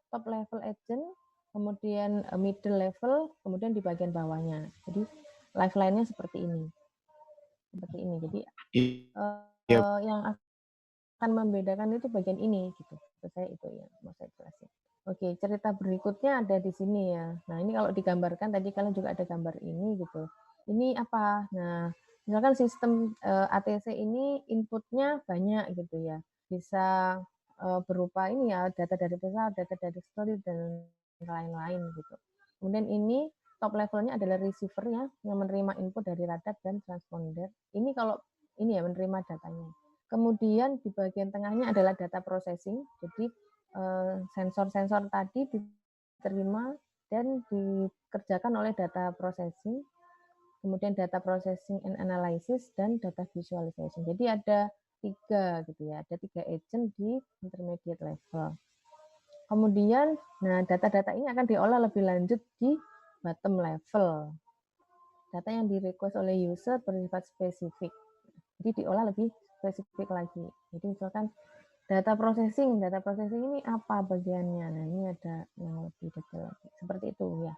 top level agent, kemudian middle level, kemudian di bagian bawahnya. Jadi lifeline-nya seperti ini. Seperti ini. Jadi Iya. yang akan membedakan itu bagian ini gitu. Saya itu ya mau saya jelasin. Oke, cerita berikutnya ada di sini ya. Nah, ini kalau digambarkan tadi kalian juga ada gambar ini gitu. Ini apa? Nah, misalkan sistem ATC ini inputnya banyak gitu ya. Bisa berupa ini ya, data dari pesawat, data dari storage dan lain-lain gitu. Kemudian ini top levelnya adalah receiver-nya yang menerima input dari radar dan transponder. Ini kalau ini ya menerima datanya. Kemudian di bagian tengahnya adalah data processing. Jadi sensor-sensor tadi diterima dan dikerjakan oleh data processing, kemudian data processing and analysis, dan data visualization. Jadi ada 3 gitu ya, ada 3 agent di intermediate level. Kemudian, nah data-data ini akan diolah lebih lanjut di bottom level. Data yang di-request oleh user bersifat spesifik. Jadi diolah lebih spesifik lagi. Jadi misalkan data processing ini apa bagiannya? Nah, ini ada yang lebih detail lagi. Seperti itu ya.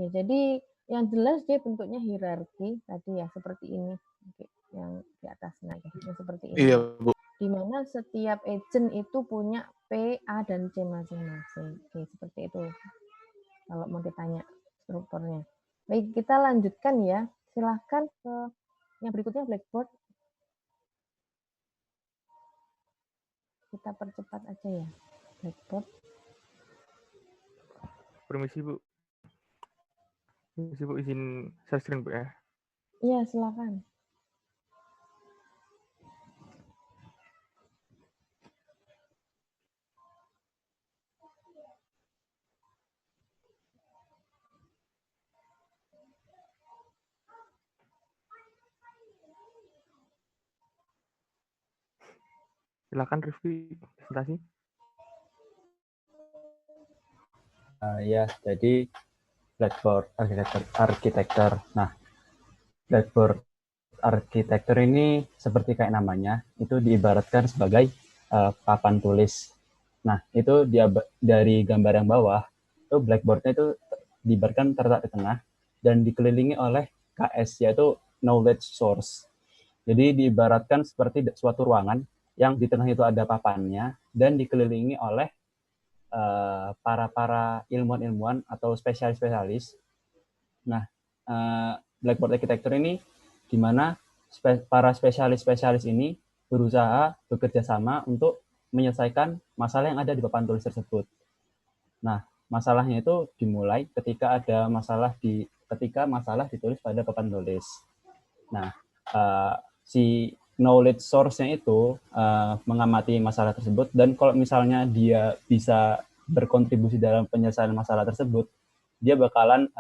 Ya, jadi yang jelas dia bentuknya hierarki tadi ya, seperti ini. Oke, yang di atas nah, yang seperti ini. Iya, Ya. Bu. Di mana setiap agent itu punya P, A, dan C masing-masing. Oke, seperti itu. Kalau mau ditanya strukturnya. Baik, kita lanjutkan ya. Silahkan ke yang berikutnya Blackboard. Kita percepat aja ya. Blackboard. Permisi, Bu. Permisi, Bu, izin share screen, Bu ya. Iya, silakan. Silakan Rifki presentasi. Ya, jadi Blackboard architecture. Nah, Blackboard architecture ini seperti kayak namanya, itu diibaratkan sebagai papan tulis. Nah, itu dia dari gambar yang bawah, itu blackboard-nya itu diibaratkan terletak di tengah dan dikelilingi oleh KS, yaitu knowledge source. Jadi diibaratkan seperti suatu ruangan yang di tengah itu ada papannya dan dikelilingi oleh para ilmuwan-ilmuwan atau spesialis-spesialis. Nah, Blackboard Architecture ini di mana para spesialis-spesialis ini berusaha bekerja sama untuk menyelesaikan masalah yang ada di papan tulis tersebut. Nah, masalahnya itu dimulai ketika ada ketika masalah ditulis pada papan tulis. Nah, si knowledge source-nya itu mengamati masalah tersebut, dan kalau misalnya dia bisa berkontribusi dalam penyelesaian masalah tersebut, dia bakalan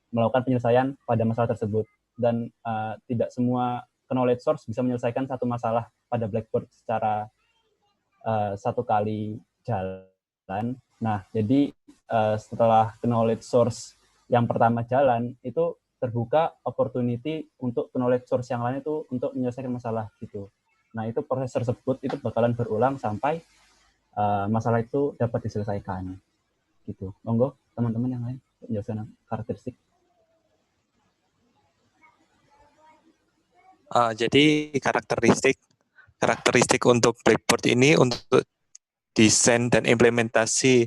melakukan penyelesaian pada masalah tersebut. Dan tidak semua knowledge source bisa menyelesaikan satu masalah pada Blackboard secara satu kali jalan. Nah, jadi setelah knowledge source yang pertama jalan, itu terbuka opportunity untuk knowledge source yang lain itu untuk menyelesaikan masalah gitu. Nah, itu proses tersebut itu bakalan berulang sampai masalah itu dapat diselesaikan gitu. Monggo teman-teman yang lain penjelasan karakteristik. Jadi karakteristik untuk Blackboard ini untuk desain dan implementasi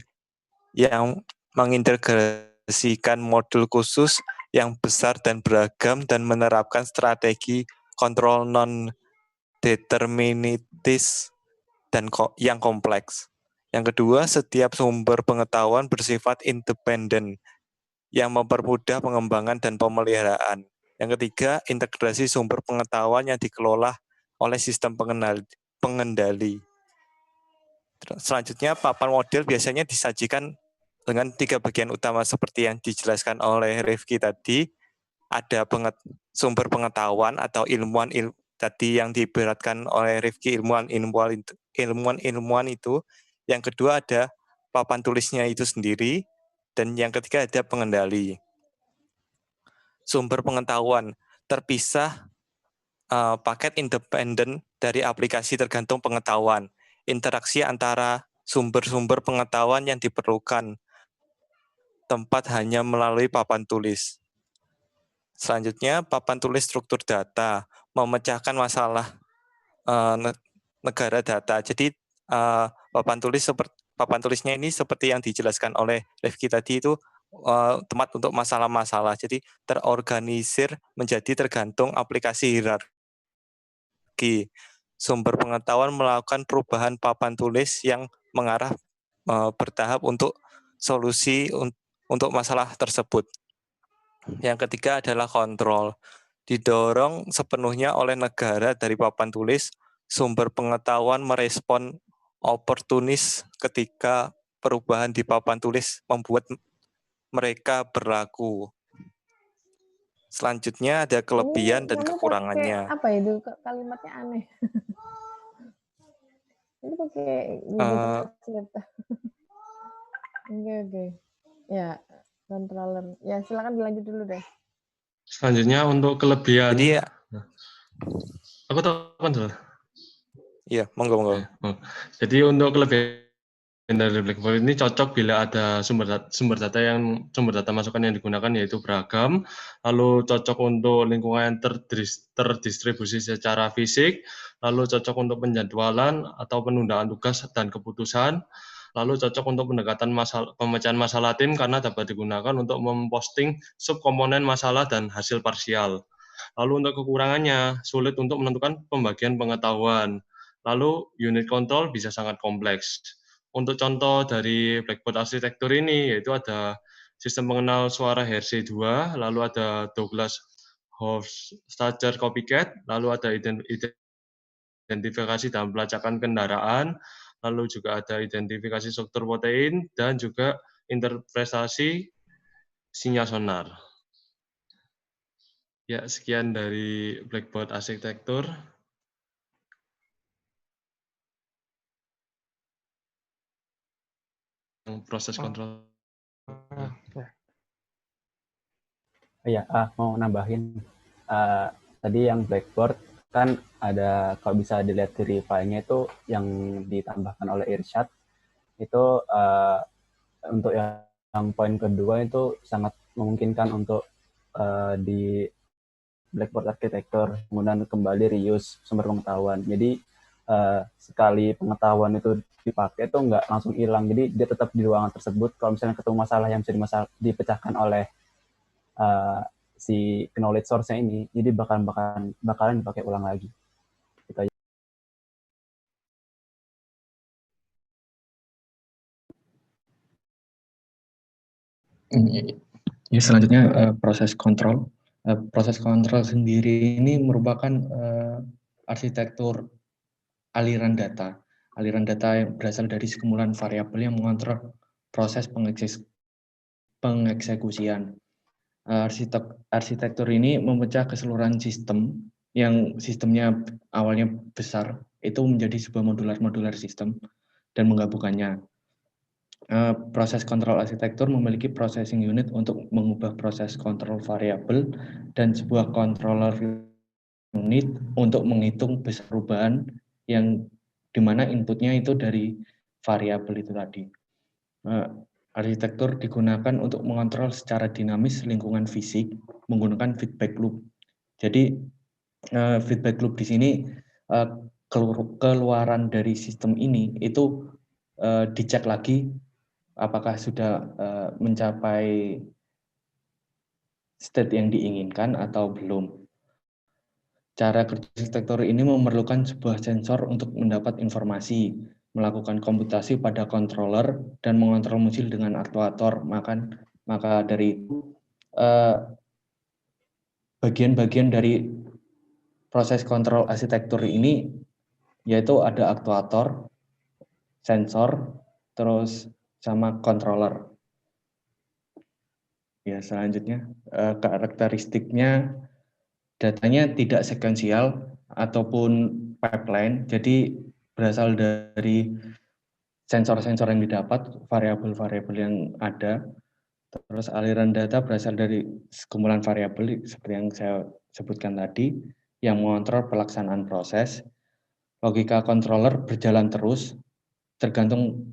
yang mengintegrasikan modul khusus yang besar dan beragam dan menerapkan strategi kontrol non-deterministis dan yang kompleks. Yang kedua, setiap sumber pengetahuan bersifat independen yang mempermudah pengembangan dan pemeliharaan. Yang ketiga, integrasi sumber pengetahuan yang dikelola oleh sistem pengendali. Selanjutnya, papan model biasanya disajikan dengan 3 bagian utama seperti yang dijelaskan oleh Rifki tadi. Ada sumber pengetahuan atau ilmuwan tadi yang diibaratkan oleh Rifki ilmuwan itu. Yang kedua ada papan tulisnya itu sendiri. Dan yang ketiga ada pengendali. Sumber pengetahuan terpisah paket independen dari aplikasi tergantung pengetahuan. Interaksi antara sumber-sumber pengetahuan yang diperlukan, tempat hanya melalui papan tulis. Selanjutnya, papan tulis struktur data, memecahkan masalah negara data. Jadi papan tulisnya ini seperti yang dijelaskan oleh Rifki tadi itu tempat untuk masalah-masalah. Jadi terorganisir menjadi tergantung aplikasi hierarki. Sumber pengetahuan melakukan perubahan papan tulis yang mengarah bertahap untuk solusi untuk masalah tersebut. Yang ketiga adalah kontrol. Didorong sepenuhnya oleh negara dari papan tulis, sumber pengetahuan merespon oportunis ketika perubahan di papan tulis membuat mereka berlaku. Selanjutnya ada kelebihan dan kekurangannya. Apa itu kalimatnya aneh? Ini pakai cerita. Oke. Ya, controller. Ya, silakan dilanjut dulu deh. Selanjutnya untuk kelebihan. Jadi aku tahu kan dulu. Iya, monggo. Jadi untuk kelebihan dari Blackboard ini cocok bila ada sumber data masukan yang digunakan yaitu beragam, lalu cocok untuk lingkungan yang terdistribusi secara fisik, lalu cocok untuk penjadwalan atau penundaan tugas dan keputusan, lalu cocok untuk pendekatan pemecahan masalah tim karena dapat digunakan untuk memposting subkomponen masalah dan hasil parsial. Lalu untuk kekurangannya, sulit untuk menentukan pembagian pengetahuan. Lalu unit control bisa sangat kompleks. Untuk contoh dari Blackboard arsitektur ini, yaitu ada sistem pengenal suara Hersey 2, lalu ada Douglas Hofstadter copycat, lalu ada identifikasi dan pelacakan kendaraan, lalu juga ada identifikasi struktur protein, dan juga interpretasi sinyal sonar. Ya, sekian dari Blackboard arsitektur. Proses kontrol. Ya, mau nambahin. Tadi yang Blackboard kan ada, kalau bisa dilihat dari filenya itu yang ditambahkan oleh Irsyad itu untuk yang poin kedua itu sangat memungkinkan untuk di Blackboard arsitektur kemudian kembali reuse sumber pengetahuan. Jadi sekali pengetahuan itu dipakai itu nggak langsung hilang, jadi dia tetap di ruangan tersebut. Kalau misalnya ketemu masalah yang bisa dipecahkan oleh si knowledge source-nya ini, jadi bakalan dipakai ulang lagi. Gitu aja. Ya, selanjutnya proses kontrol. Proses kontrol sendiri ini merupakan arsitektur aliran data. Aliran data yang berasal dari sekumpulan variabel yang mengontrol proses pengeksekusian. Arsitektur ini memecah keseluruhan sistem yang sistemnya awalnya besar itu menjadi sebuah modular sistem dan menggabungkannya. Proses kontrol arsitektur memiliki processing unit untuk mengubah proses kontrol variabel dan sebuah controller unit untuk menghitung besar perubahan yang dimana inputnya itu dari variabel itu tadi. Arsitektur digunakan untuk mengontrol secara dinamis lingkungan fisik menggunakan feedback loop. Jadi feedback loop di sini keluaran dari sistem ini itu dicek lagi apakah sudah mencapai state yang diinginkan atau belum. Cara kerja arsitektur ini memerlukan sebuah sensor untuk mendapat informasi, melakukan komputasi pada controller, dan mengontrol musil dengan aktuator. Maka dari itu, bagian-bagian dari proses kontrol arsitektur ini, yaitu ada aktuator, sensor, terus sama controller. Ya, selanjutnya, karakteristiknya, datanya tidak sekuensial ataupun pipeline, jadi berasal dari sensor-sensor yang didapat, variabel-variabel yang ada, terus aliran data berasal dari sekumpulan variabel seperti yang saya sebutkan tadi, yang mengontrol pelaksanaan proses. Logika controller berjalan terus, tergantung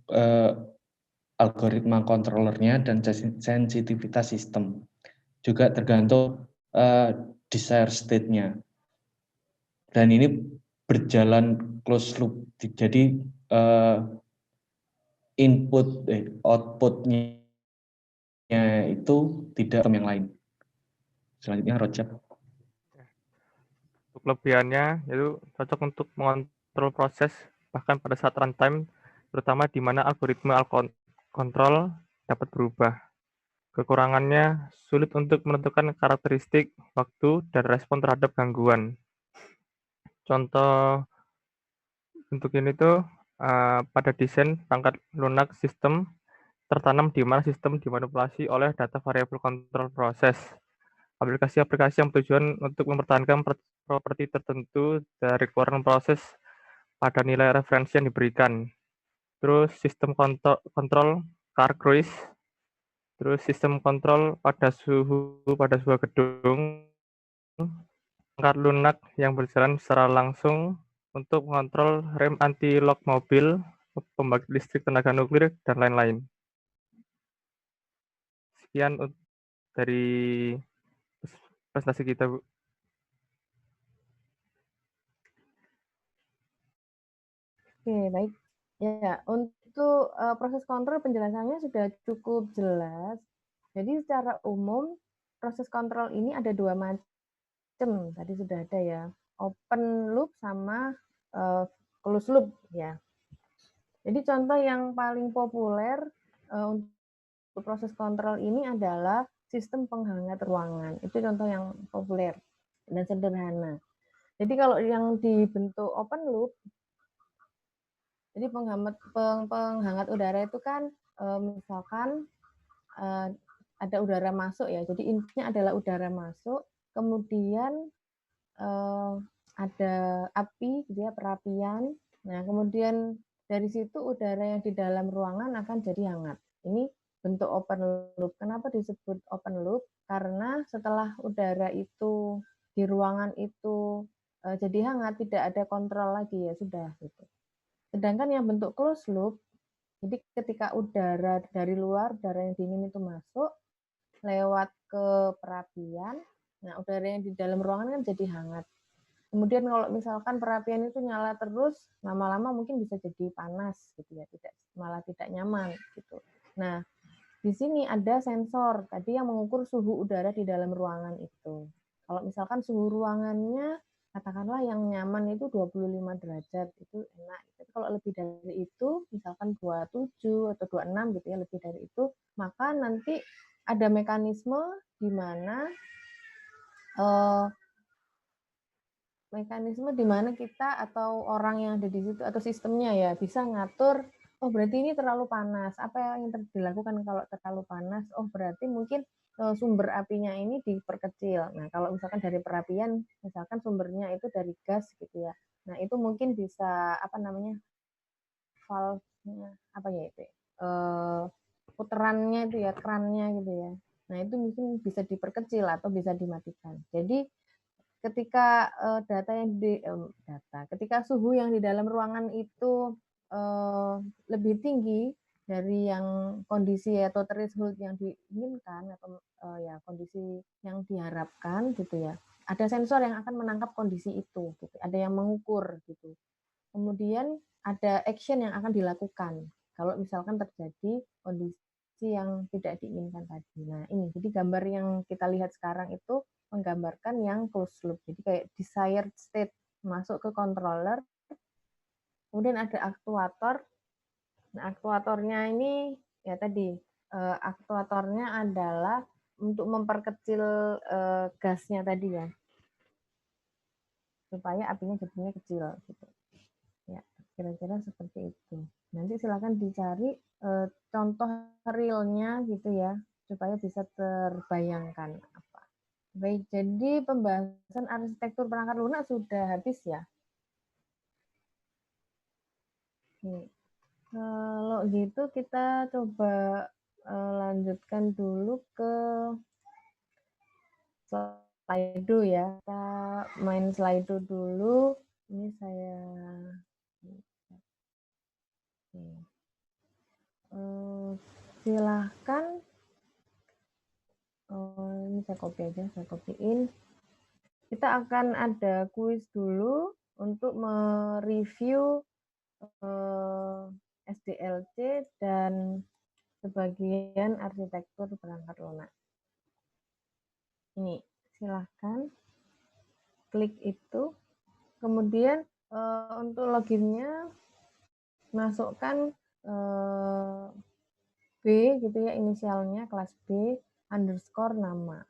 algoritma controllernya dan sensitivitas sistem. Juga tergantung desire state-nya. Dan ini berjalan closed loop. Jadi output-nya itu tidak yang lain. Selanjutnya Rojab. Untuk kelebihannya itu cocok untuk mengontrol proses bahkan pada saat runtime, terutama di mana algoritma kontrol dapat berubah. Kekurangannya sulit untuk menentukan karakteristik, waktu, dan respon terhadap gangguan. Contoh untuk ini tuh pada desain perangkat lunak sistem tertanam di mana sistem dimanipulasi oleh data variabel kontrol proses. Aplikasi-aplikasi yang bertujuan untuk mempertahankan properti tertentu dari keluaran proses pada nilai referensi yang diberikan. Terus sistem kontrol car cruise, terus sistem kontrol pada suhu pada sebuah gedung, perangkat lunak yang berjalan secara langsung untuk mengontrol rem anti-lock mobil, pembangkit listrik tenaga nuklir, dan lain-lain. Sekian dari presentasi kita, Bu. Oke, baik. Ya, untuk proses kontrol penjelasannya sudah cukup jelas. Jadi secara umum proses kontrol ini ada dua macam. Tadi sudah ada ya, open loop sama closed loop ya. Jadi contoh yang paling populer untuk proses kontrol ini adalah sistem penghangat ruangan. Itu contoh yang populer dan sederhana. Jadi kalau yang dibentuk open loop, jadi penghangat udara itu kan misalkan ada udara masuk ya. Jadi intinya adalah udara masuk, kemudian ada api, gitu ya, perapian. Nah, kemudian dari situ udara yang di dalam ruangan akan jadi hangat. Ini bentuk open loop. Kenapa disebut open loop? Karena setelah udara itu di ruangan itu jadi hangat, tidak ada kontrol lagi ya sudah gitu. Sedangkan yang bentuk closed loop, jadi ketika udara dari luar, udara yang dingin itu masuk, lewat ke perapian, nah udara yang di dalam ruangan kan jadi hangat. Kemudian kalau misalkan perapian itu nyala terus, lama-lama mungkin bisa jadi panas gitu ya, malah tidak nyaman gitu. Nah, di sini ada sensor tadi yang mengukur suhu udara di dalam ruangan itu. Kalau misalkan suhu ruangannya katakanlah yang nyaman itu 25 derajat, itu enak. Tapi kalau lebih dari itu, misalkan 27 atau 26 gitu ya, lebih dari itu, maka nanti ada mekanisme di mana kita atau orang yang ada di situ atau sistemnya ya bisa ngatur, oh berarti ini terlalu panas. Apa yang dilakukan kalau terlalu panas? Oh berarti mungkin sumber apinya ini diperkecil. Nah kalau misalkan dari perapian, misalkan sumbernya itu dari gas gitu ya. Nah itu mungkin bisa valve-nya apa ya itu? Puterannya itu ya, kerannya gitu ya. Nah itu mungkin bisa diperkecil atau bisa dimatikan. Jadi ketika ketika suhu yang di dalam ruangan itu lebih tinggi dari yang kondisi atau threshold yang diinginkan atau ya kondisi yang diharapkan gitu ya, ada sensor yang akan menangkap kondisi itu gitu. Ada yang mengukur gitu, kemudian ada action yang akan dilakukan kalau misalkan terjadi kondisi yang tidak diinginkan tadi. Nah ini jadi gambar yang kita lihat sekarang itu menggambarkan yang closed loop. Jadi kayak desired state masuk ke controller, kemudian ada aktuator. Nah, aktuatornya ini ya tadi aktuatornya adalah untuk memperkecil gasnya tadi ya, supaya apinya jadinya kecil gitu. Ya, kira-kira seperti itu. Nanti silakan dicari contoh realnya gitu ya, supaya bisa terbayangkan apa. Baik, jadi pembahasan arsitektur perangkat lunak sudah habis ya. Oke. Kalau gitu kita coba lanjutkan dulu ke Slido ya. Kita main Slido dulu. Ini saya Silahkan, ini saya copy aja, saya copyin. Kita akan ada kuis dulu untuk mereview SDLC dan sebagian arsitektur perangkat lunak. Ini, silahkan klik itu. Kemudian untuk loginnya masukkan B gitu ya, inisialnya kelas B underscore nama.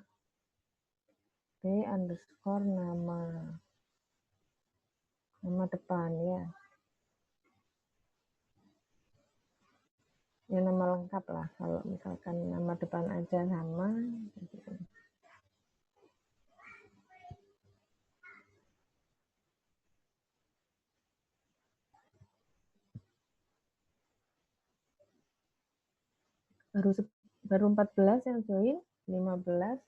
B underscore nama depan ya. Ya nama lengkap lah, kalau misalkan nama depan aja sama gitu. Baru 14 yang join, 15.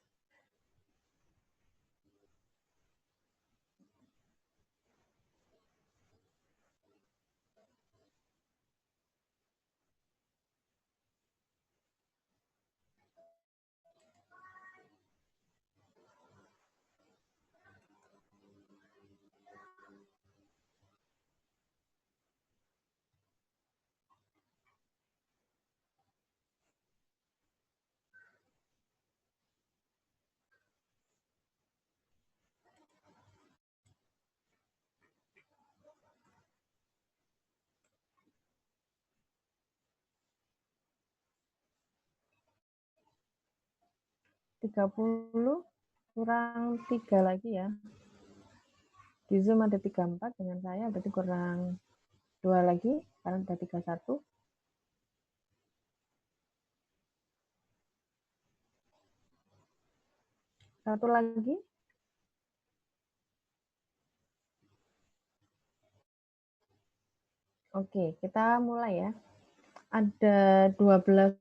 Puluh kurang 3 lagi ya. Di Zoom ada 34 dengan saya, berarti kurang 2 lagi, karena ada 31. Satu lagi. Oke, kita mulai ya. Ada 12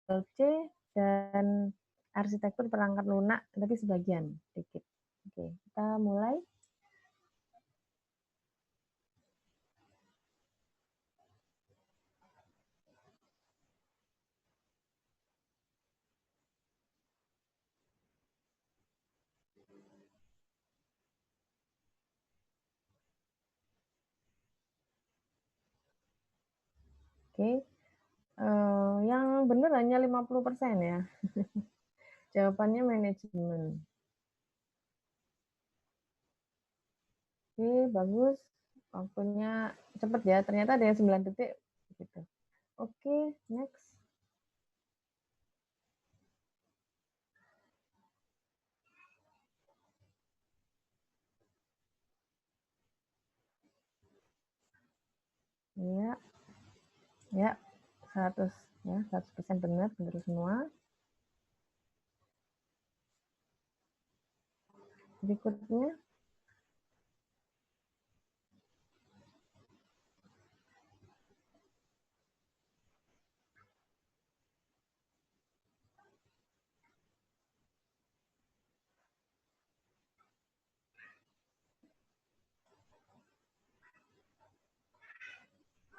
C dan arsitektur perangkat lunak, tapi sebagian dikit. Oke, kita mulai. Oke, yang benar hanya 50% ya. Jawabannya manajemen. Oke, bagus. Waktunya cepat ya. Ternyata ada yang 9 detik. Gitu. Oke, next. Ya, ya, 100 ya, 100% benar semua. Berikutnya,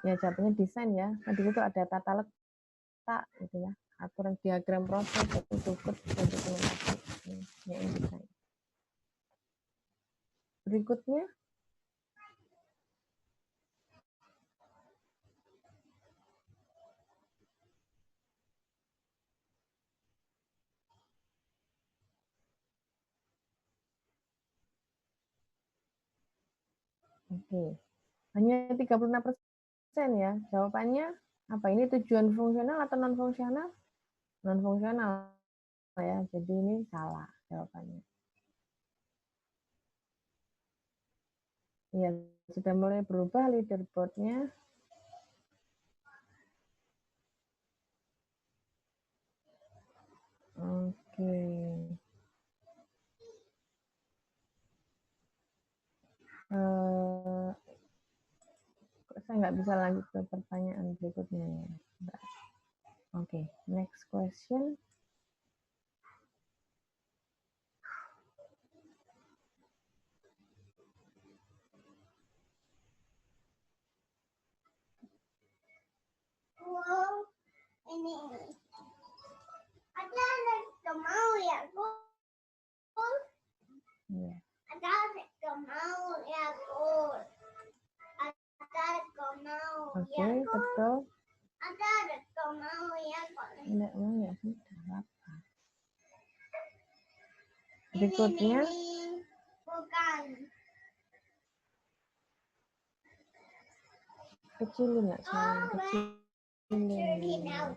ya jawabannya desain ya. Nah, di situ ada tata letak gitu ya, aturan diagram proses, cukup dan dokumentasi. Ya, ini desain. Berikutnya, oke, hanya 36% ya. Jawabannya apa? Ini tujuan fungsional atau non fungsional? Non fungsional ya. Jadi ini salah jawabannya. Ya, sudah mulai berubah leaderboardnya. Oke. Saya nggak bisa lanjut ke pertanyaan berikutnya ya. Oke, next question. Ya. Oke, betul. Enggak mau ya sudah apa. Berikutnya kecilin ya sayang, kecilin. Bentar.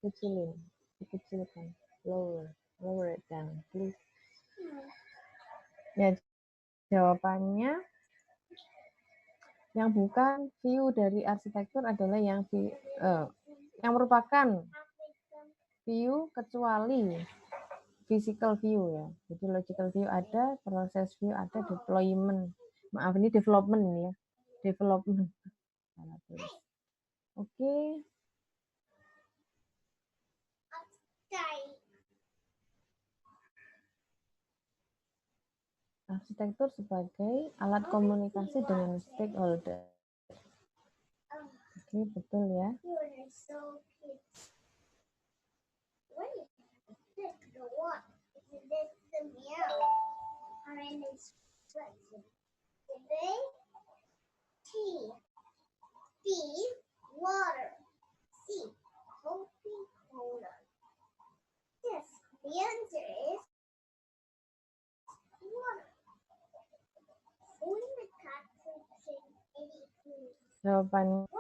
Kecilin, dikecilkan. Lower it down, please. Ya, jawabannya yang bukan view dari arsitektur adalah yang merupakan view kecuali physical view ya. Jadi logical view ada, proses view ada, development ini ya. Development. Oke. Arsitektur sebagai alat komunikasi dengan stakeholder. Oke, betul ya. Jawabannya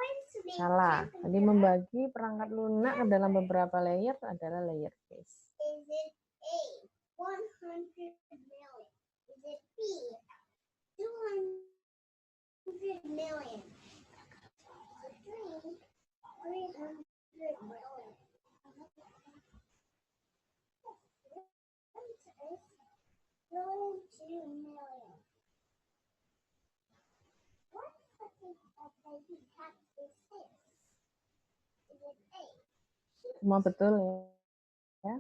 salah. Tadi membagi perangkat lunak ke dalam beberapa layer adalah layer case. Semua betul ya.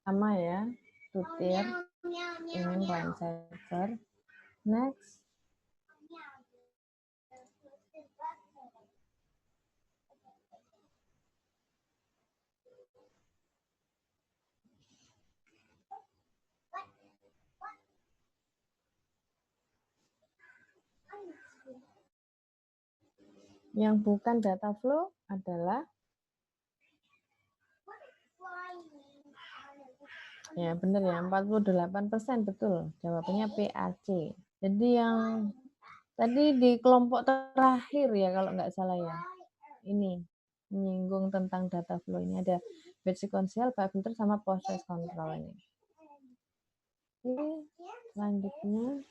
Sama ya, tutir dengan line cipher. Next. Yang bukan data flow adalah ya benar ya, 48% betul. Jawabannya PAC. Jadi yang tadi di kelompok terakhir ya kalau nggak salah ya. Ini menyinggung tentang data flow, ini ada batch sequential, file filter sama process control ini. Oke, selanjutnya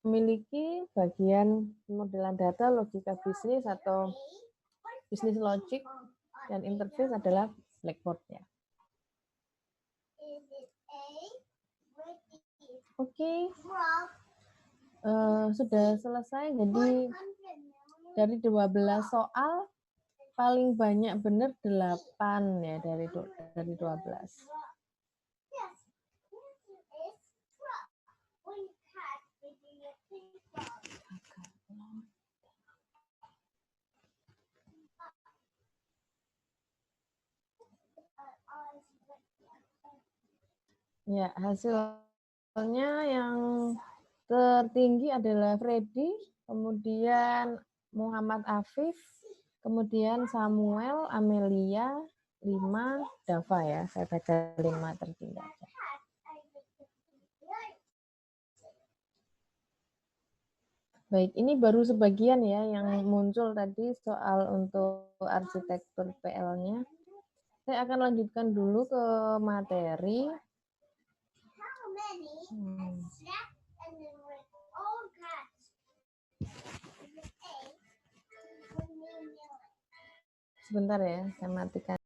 memiliki bagian modelan data, logika bisnis atau bisnis logic dan interface adalah blackboard ya. Oke. Sudah selesai. Jadi dari 12 soal paling banyak benar 8 ya dari 12. Ya, hasilnya yang tertinggi adalah Freddy, kemudian Muhammad Afif, kemudian Samuel, Amelia, 5, Dava ya. Saya baca 5 tertinggi aja. Baik, ini baru sebagian ya yang muncul tadi soal untuk arsitektur PL-nya. Saya akan lanjutkan dulu ke materi. Sebentar ya, saya matikan.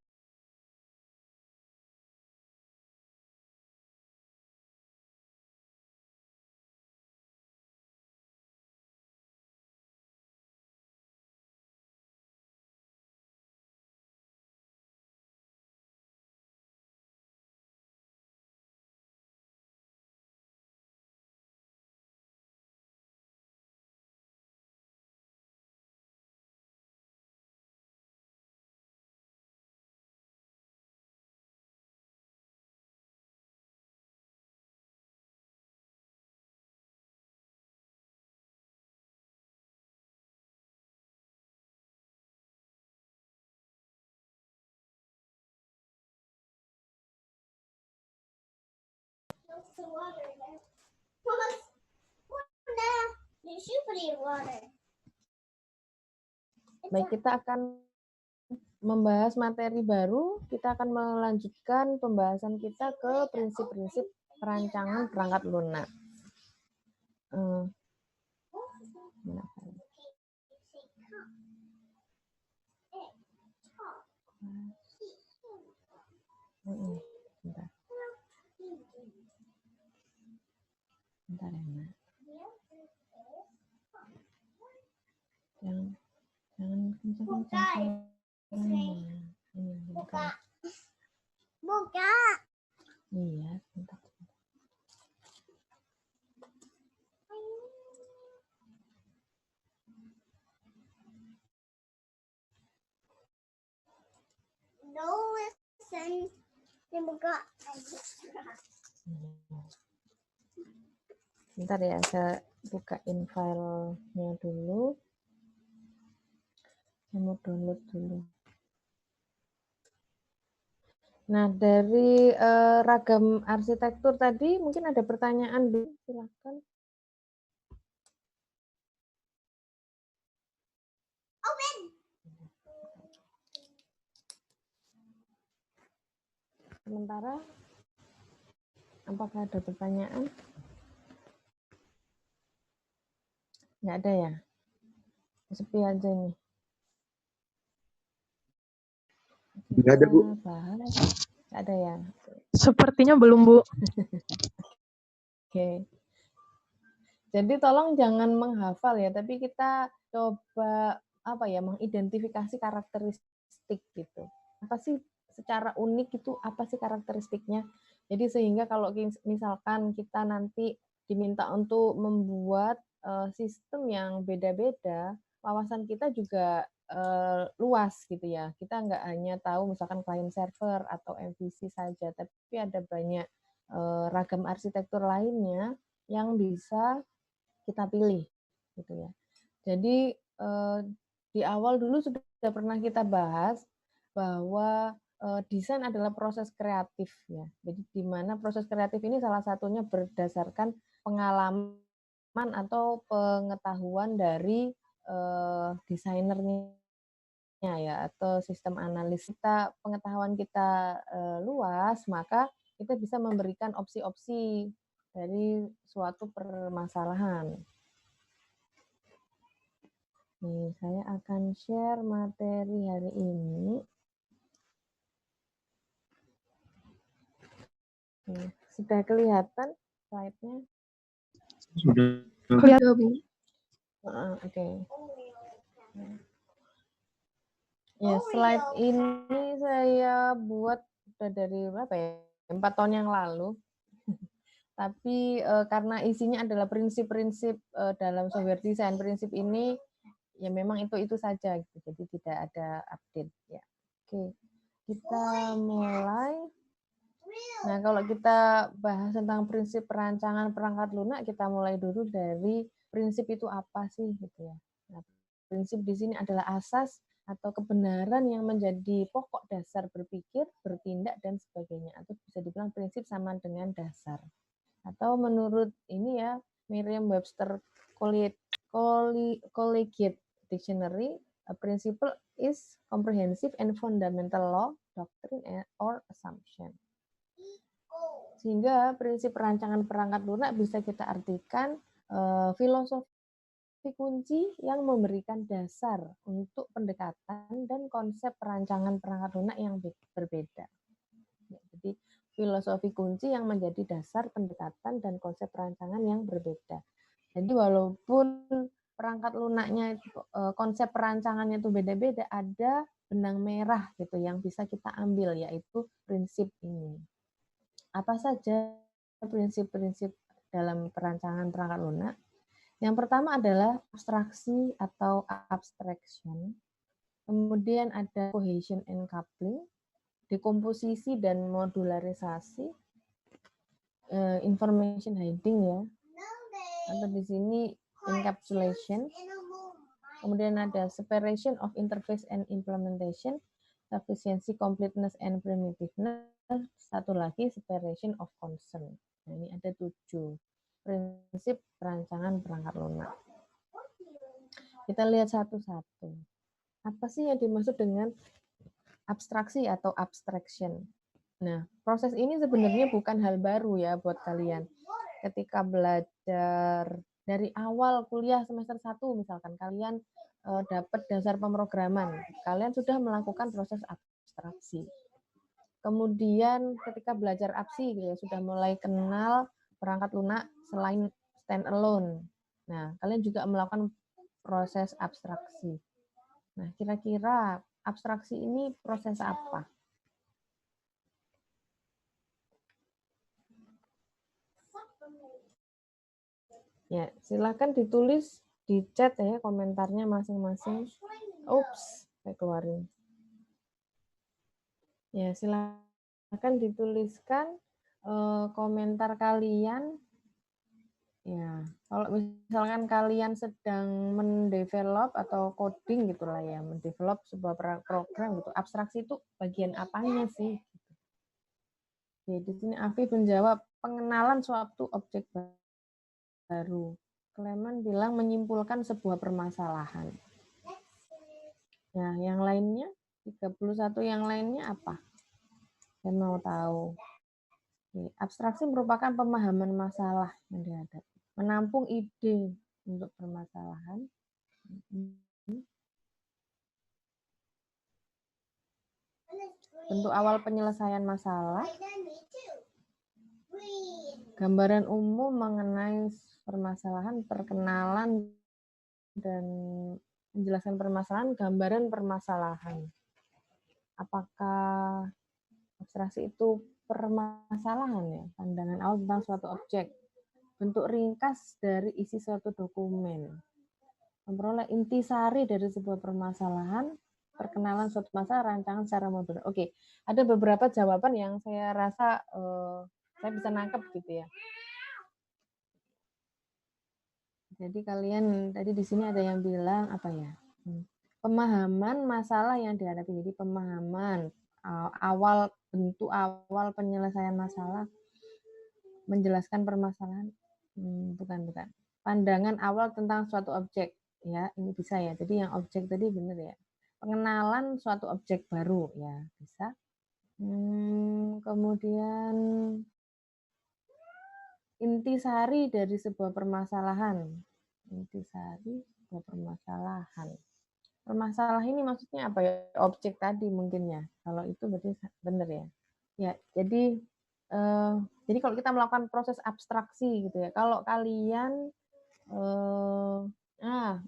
Baik, kita akan membahas materi baru. Kita akan melanjutkan pembahasan kita ke prinsip-prinsip perancangan perangkat lunak. Bentar. Bentar ya, Nak. Jangan kencang-kencang. Buka. Iya, bentar. Bentar ya, saya bukain filenya dulu. Saya mau download dulu. Nah, dari ragam arsitektur tadi mungkin ada pertanyaan, Bu. Silakan. Sementara, apakah ada pertanyaan? Nggak ada ya? Sepi aja nih. Nggak ada, Bu. Bahas. Nggak ada ya? Sepertinya belum, Bu. Oke. Jadi tolong jangan menghafal ya, tapi kita coba mengidentifikasi karakteristik gitu. Apa sih secara unik itu, apa sih karakteristiknya? Jadi sehingga kalau misalkan kita nanti diminta untuk membuat sistem yang beda-beda, wawasan kita juga luas gitu ya. Kita nggak hanya tahu misalkan client server atau MVC saja, tapi ada banyak ragam arsitektur lainnya yang bisa kita pilih gitu ya. Jadi di awal dulu sudah pernah kita bahas bahwa desain adalah proses kreatif ya. Jadi di mana proses kreatif ini salah satunya berdasarkan pengalaman atau pengetahuan dari desainernya ya, atau sistem analis kita, pengetahuan kita luas, maka kita bisa memberikan opsi-opsi dari suatu permasalahan. Nih, saya akan share materi hari ini. Nih, sudah kelihatan slide-nya? Sudah. Kelihatan, Bu. Oke. Ya, slide ini saya buat sudah dari berapa ya? 4 tahun yang lalu. Tapi karena isinya adalah prinsip-prinsip dalam software design, prinsip ini ya memang itu saja gitu. Jadi tidak ada update ya. Oke. Kita mulai. Nah, kalau kita bahas tentang prinsip perancangan perangkat lunak, kita mulai dulu dari prinsip itu apa sih gitu ya. Nah, prinsip di sini adalah asas atau kebenaran yang menjadi pokok dasar berpikir, bertindak, dan sebagainya. Atau bisa dibilang prinsip sama dengan dasar. Atau menurut ini ya, Merriam-Webster Collegiate Dictionary, a principle is comprehensive and fundamental law, doctrine, or assumption. Sehingga prinsip perancangan perangkat lunak bisa kita artikan filosofi kunci yang memberikan dasar untuk pendekatan dan konsep perancangan perangkat lunak yang berbeda. Jadi filosofi kunci yang menjadi dasar pendekatan dan konsep perancangan yang berbeda. Jadi walaupun perangkat lunaknya konsep perancangannya itu beda-beda, ada benang merah gitu yang bisa kita ambil, yaitu prinsip ini. Apa saja prinsip-prinsip dalam perancangan perangkat lunak? Yang pertama adalah abstraksi atau abstraction. Kemudian ada cohesion and coupling, dekomposisi dan modularisasi, information hiding ya, atau di sini encapsulation. Kemudian ada separation of interface and implementation, sufficiency, completeness, and primitiveness. Satu lagi separation of concern. Nah, ini ada 7 prinsip perancangan perangkat lunak. Kita lihat satu-satu. Apa sih yang dimaksud dengan abstraksi atau abstraction? Nah, proses ini sebenarnya bukan hal baru ya buat kalian. Ketika belajar dari awal kuliah semester 1 misalkan kalian dapat dasar pemrograman, kalian sudah melakukan proses abstraksi. Kemudian ketika belajar APSI gitu ya, sudah mulai kenal perangkat lunak selain standalone. Nah, kalian juga melakukan proses abstraksi. Nah, kira-kira abstraksi ini proses apa? Ya, silakan ditulis di chat ya komentarnya masing-masing. Ups, saya keluarin. Ya, silakan dituliskan komentar kalian. Ya, kalau misalkan kalian sedang mendevelop atau coding gitulah ya, mendevelop sebuah program gitu. Abstraksi itu bagian apanya sih? Oke, di sini Afif menjawab pengenalan suatu objek baru. Clement bilang menyimpulkan sebuah permasalahan. Nah, yang lainnya 31 yang lainnya apa? Saya mau tahu. Oke, abstraksi merupakan pemahaman masalah yang dihadapi, menampung ide untuk permasalahan. Bentuk awal penyelesaian masalah. Gambaran umum mengenai permasalahan, perkenalan dan menjelaskan permasalahan, gambaran permasalahan. Apakah abstraksi itu permasalahan ya, pandangan awal tentang suatu objek, bentuk ringkas dari isi suatu dokumen, memperoleh intisari dari sebuah permasalahan, perkenalan suatu masalah, rancangan secara modular. Oke, ada beberapa jawaban yang saya rasa saya bisa nangkep gitu ya. Jadi kalian tadi di sini ada yang bilang apa ya? Pemahaman masalah yang dihadapi. Jadi pemahaman awal, bentuk awal penyelesaian masalah, menjelaskan permasalahan. Bukan. Pandangan awal tentang suatu objek. Ya, ini bisa ya. Jadi yang objek tadi benar ya. Pengenalan suatu objek baru ya, bisa. Kemudian intisari dari sebuah permasalahan. Intisari sebuah permasalahan. Permasalahan ini maksudnya apa ya? Objek tadi mungkin ya. Kalau itu berarti benar ya. Ya, jadi kalau kita melakukan proses abstraksi gitu ya. Kalau kalian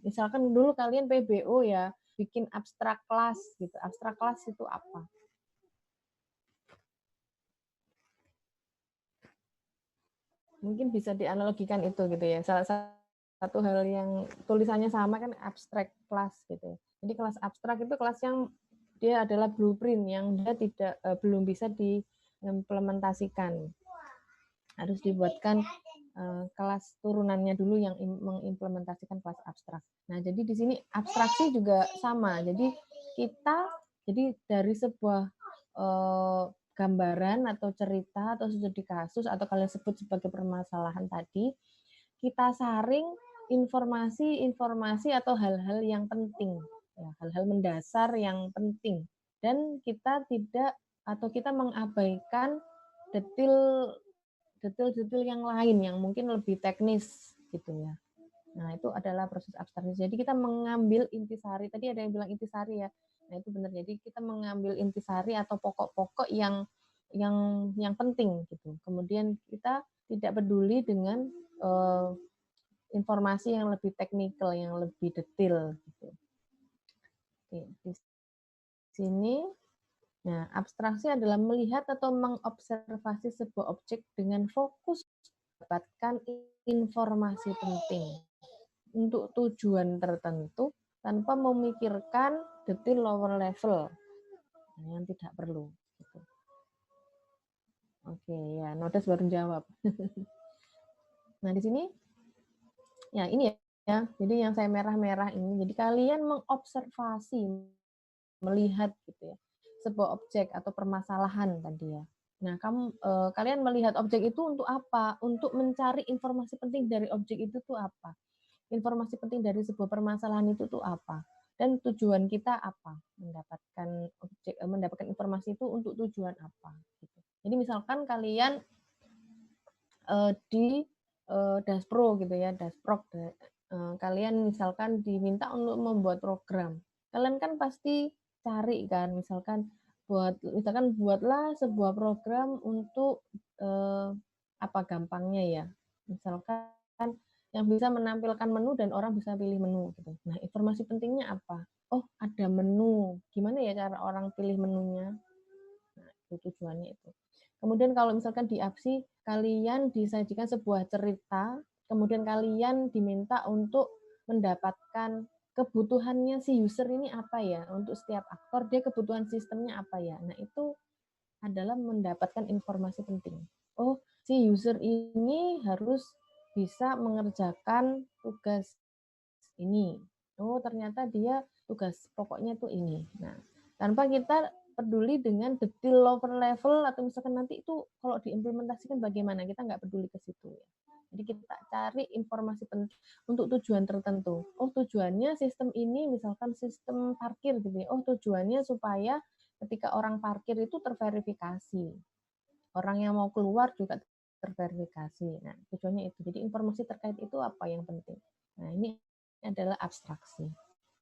misalkan dulu kalian PBO ya, bikin abstrak kelas gitu. Abstrak kelas itu apa? Mungkin bisa dianalogikan itu gitu ya. Salah satu hal yang tulisannya sama kan abstrak kelas gitu ya. Jadi kelas abstrak itu kelas yang dia adalah blueprint yang dia belum bisa diimplementasikan. Harus dibuatkan kelas turunannya dulu yang mengimplementasikan kelas abstrak. Nah, jadi di sini abstraksi juga sama. Jadi dari sebuah gambaran atau cerita atau studi kasus atau kalian sebut sebagai permasalahan tadi, kita saring informasi atau hal-hal yang penting, ya, hal-hal mendasar yang penting, dan kita mengabaikan detail yang lain yang mungkin lebih teknis gitu ya. Nah, itu adalah proses abstraksi. Jadi kita mengambil intisari, tadi ada yang bilang intisari ya. Nah, itu benar. Jadi kita mengambil intisari atau pokok-pokok yang penting gitu. Kemudian kita tidak peduli dengan informasi yang lebih teknikal, yang lebih detail gitu. Oke, di sini nah, abstraksi adalah melihat atau mengobservasi sebuah objek dengan fokus mendapatkan informasi penting untuk tujuan tertentu tanpa memikirkan detail lower level yang tidak perlu. Gitu. Oke, ya, Nodes baru jawab. Nah, di sini, ya ini ya, jadi yang saya merah-merah ini, jadi kalian mengobservasi, melihat gitu ya, sebuah objek atau permasalahan tadi ya. Nah, kalian melihat objek itu untuk apa? Untuk mencari informasi penting dari objek itu tuh apa? Informasi penting dari sebuah permasalahan itu tuh apa? Dan tujuan kita apa? Mendapatkan informasi itu untuk tujuan apa? Gitu. Jadi misalkan kalian di Daspro gitu ya, Dasprok, kalian misalkan diminta untuk membuat program. Kalian kan pasti cari kan, misalkan buatlah sebuah program untuk apa gampangnya ya. Misalkan yang bisa menampilkan menu dan orang bisa pilih menu gitu. Nah, informasi pentingnya apa? Oh, ada menu. Gimana ya cara orang pilih menunya? Nah, itu tujuannya itu. Kemudian kalau misalkan di APSI, kalian disajikan sebuah cerita, kemudian kalian diminta untuk mendapatkan kebutuhannya si user ini apa ya, untuk setiap aktor dia kebutuhan sistemnya apa ya. Nah, itu adalah mendapatkan informasi penting. Oh, si user ini harus bisa mengerjakan tugas ini. Oh, ternyata dia tugas pokoknya tuh ini. Nah, tanpa kita peduli dengan detail lower level atau misalkan nanti itu kalau diimplementasikan bagaimana, kita nggak peduli ke situ ya. Jadi kita cari informasi penting untuk tujuan tertentu. Oh, tujuannya sistem ini misalkan sistem parkir gitu ya. Oh, tujuannya supaya ketika orang parkir itu terverifikasi. Orang yang mau keluar juga terverifikasi. Nah, tujuannya itu. Jadi informasi terkait itu apa yang penting. Nah, ini adalah abstraksi.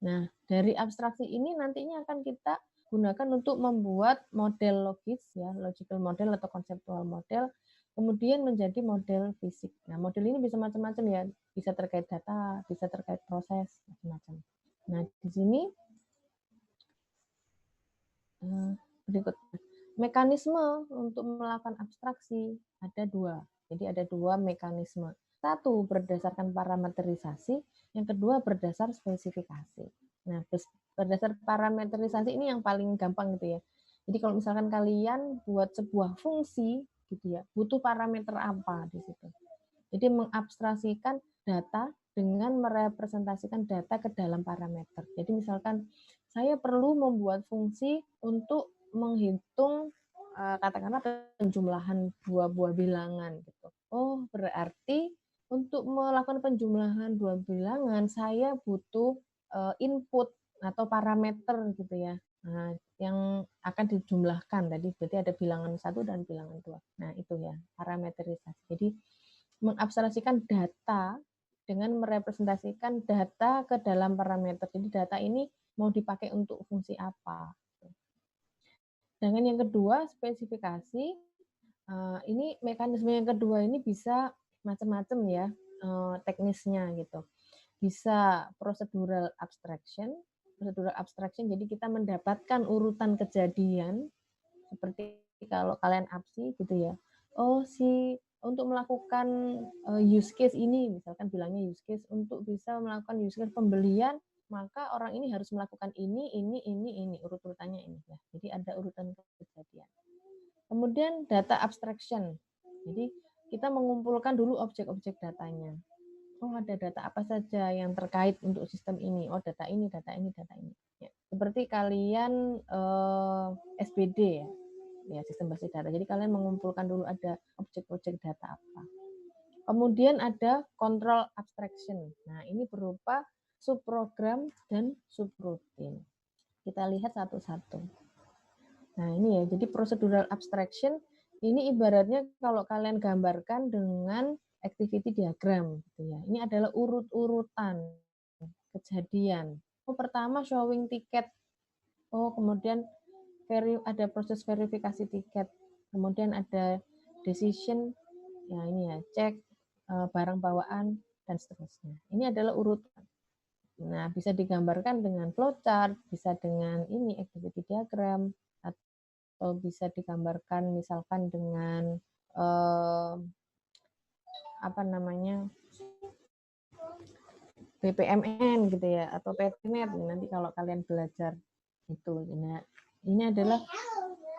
Nah, dari abstraksi ini nantinya akan kita gunakan untuk membuat model logis, ya, logical model atau konseptual model, kemudian menjadi model fisik. Nah, model ini bisa macam-macam ya, bisa terkait data, bisa terkait proses, macam-macam. Nah, di sini berikutnya. Mekanisme untuk melakukan abstraksi ada dua. Jadi ada dua mekanisme. Satu berdasarkan parameterisasi, yang kedua berdasar spesifikasi. Nah, berdasar parameterisasi ini yang paling gampang gitu ya. Jadi kalau misalkan kalian buat sebuah fungsi gitu ya, butuh parameter apa di situ. Jadi mengabstraksikan data dengan merepresentasikan data ke dalam parameter. Jadi misalkan saya perlu membuat fungsi untuk menghitung katakanlah penjumlahan dua buah bilangan gitu. Oh, berarti untuk melakukan penjumlahan dua bilangan saya butuh input atau parameter gitu ya. Nah, yang akan dijumlahkan tadi berarti ada bilangan 1 dan bilangan 2. Nah, itu ya, parameterisasi. Jadi mengabstraksikan data dengan merepresentasikan data ke dalam parameter. Jadi data ini mau dipakai untuk fungsi apa. Dengan yang kedua, spesifikasi. Ini mekanisme yang kedua ini bisa macam-macam ya teknisnya gitu. Bisa procedural abstraction. Procedural abstraction, jadi kita mendapatkan urutan kejadian seperti kalau kalian APSI gitu ya. Oh, untuk melakukan use case ini, misalkan bilangnya use case, untuk bisa melakukan use case pembelian, maka orang ini harus melakukan ini, urut-urutannya ini. Ya. Jadi ada urutan kejadian. Kemudian data abstraction. Jadi kita mengumpulkan dulu objek-objek datanya. Oh, ada data apa saja yang terkait untuk sistem ini. Oh, data ini, data ini, data ini. Ya. Seperti kalian SBD ya. Ya, sistem basis data. Jadi kalian mengumpulkan dulu ada objek-objek data apa. Kemudian ada control abstraction. Nah, ini berupa subprogram dan subroutine. Kita lihat satu-satu. Nah, ini ya, jadi procedural abstraction Ini ibaratnya kalau kalian gambarkan dengan activity diagram gitu ya. Ini adalah urut-urutan kejadian. Oh, pertama showing tiket. Oh, kemudian ada proses verifikasi tiket. Kemudian ada decision, ya ini ya, cek barang bawaan dan seterusnya. Ini adalah urutan. Nah, bisa digambarkan dengan flowchart, bisa dengan ini activity diagram, atau bisa digambarkan misalkan dengan apa namanya BPMN gitu ya, atau PTNet nanti kalau kalian belajar itu. Nah, ini adalah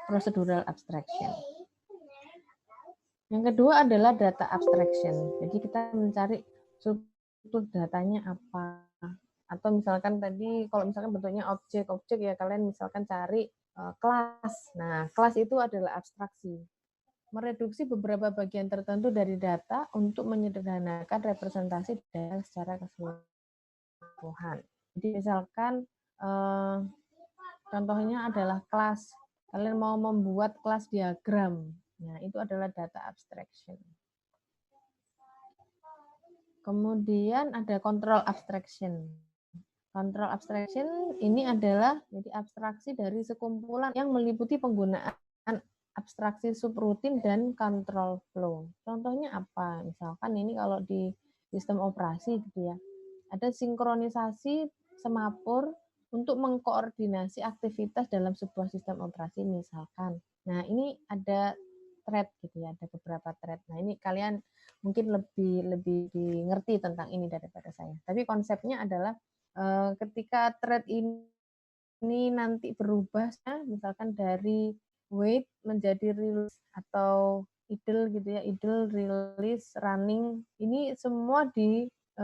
procedural abstraction. Yang kedua adalah data abstraction. Jadi kita mencari struktur datanya apa. Atau misalkan tadi kalau misalkan bentuknya objek ya kalian misalkan cari kelas. Nah, kelas itu adalah abstraksi. Mereduksi beberapa bagian tertentu dari data untuk menyederhanakan representasi data secara keseluruhan. Jadi misalkan contohnya adalah kelas. Kalian mau membuat kelas diagram. Nah, itu adalah data abstraction. Kemudian ada control abstraction. Control abstraction ini adalah jadi abstraksi dari sekumpulan yang meliputi penggunaan abstraksi subrutin dan control flow. Contohnya apa? Misalkan ini kalau di sistem operasi gitu ya. Ada sinkronisasi semapur untuk mengkoordinasi aktivitas dalam sebuah sistem operasi misalkan. Nah, ini ada thread gitu ya, ada beberapa thread. Nah, ini kalian mungkin lebih ngerti tentang ini daripada saya. Tapi konsepnya adalah ketika thread ini nanti berubah, misalkan dari wait menjadi release atau idle gitu ya, idle, release, running, ini semua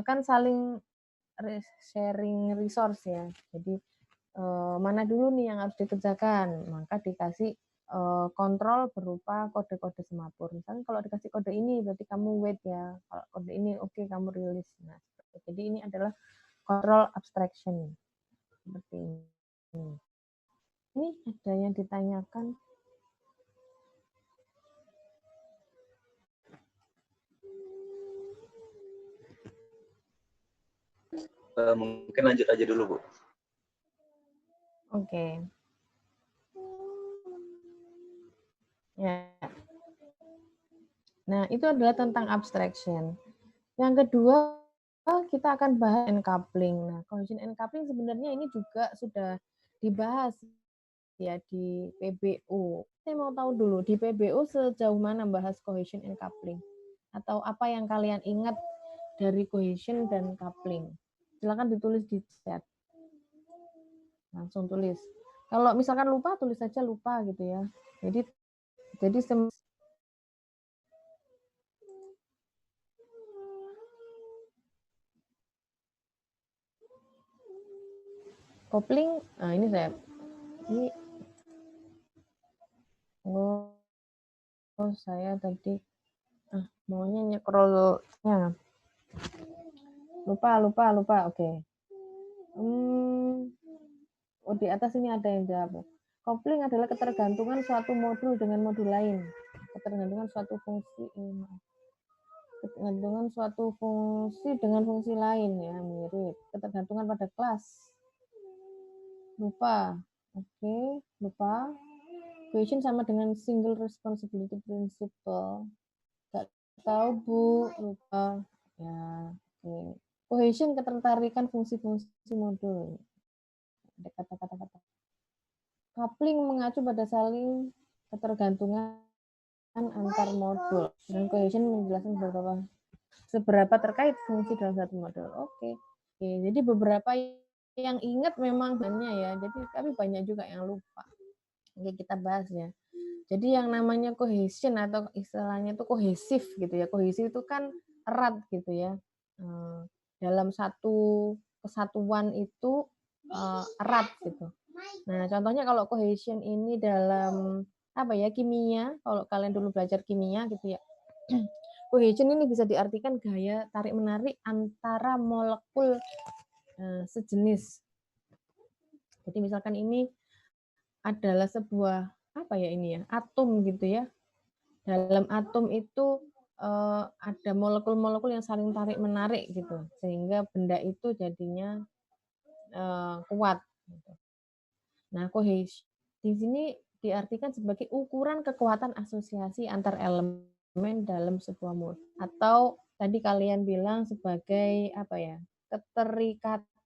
kan saling sharing resource ya. Jadi mana dulu nih yang harus dikerjakan, maka dikasih kontrol berupa kode-kode semapur. Misalnya kalau dikasih kode ini berarti kamu wait ya, kalau kode ini oke kamu release. Nah, jadi ini adalah control abstraction seperti ini. Ini ada yang ditanyakan. Mungkin lanjut aja dulu, Bu. Oke. Ya. Nah, itu adalah tentang abstraction. Yang kedua, kita akan bahas coupling. Nah, cohesion and coupling sebenarnya ini juga sudah dibahas ya di PBO. Saya mau tahu dulu di PBO sejauh mana bahas cohesion and coupling, atau apa yang kalian ingat dari cohesion dan coupling. Silakan ditulis di chat. Langsung tulis. Kalau misalkan lupa, tulis saja lupa gitu ya. Jadi coupling, nah ini saya tadi maunya nyekrolnya lupa. Oke. Di atas ini ada yang jawab. Coupling adalah ketergantungan suatu modul dengan modul lain. Ketergantungan suatu fungsi dengan fungsi lain ya, mirip. Ketergantungan pada kelas. Lupa. Oke, lupa. Cohesion sama dengan single responsibility principle. Gak tahu Bu, lupa. Ya, oke. Cohesion ketertarikan fungsi-fungsi modul. Ada kata-kata. Coupling mengacu pada saling ketergantungan antar modul. Dan cohesion menjelaskan seberapa terkait fungsi dalam satu modul. Oke. Jadi beberapa yang ingat memang banyak ya. Jadi tapi banyak juga yang lupa. Oke, kita bahas ya. Jadi yang namanya cohesion atau istilahnya itu kohesif gitu ya. Kohesif itu kan erat gitu ya. Dalam satu kesatuan itu erat gitu. Nah, contohnya kalau cohesion ini dalam kimia, kalau kalian dulu belajar kimia gitu ya. Cohesion ini bisa diartikan gaya tarik-menarik antara molekul sejenis. Jadi misalkan ini adalah sebuah atom gitu ya. dalam atom itu ada molekul-molekul yang saling tarik-menarik gitu, sehingga benda itu jadinya kuat. Gitu. Nah, cohesion di sini diartikan sebagai ukuran kekuatan asosiasi antar elemen dalam sebuah modul. Atau tadi kalian bilang sebagai apa ya?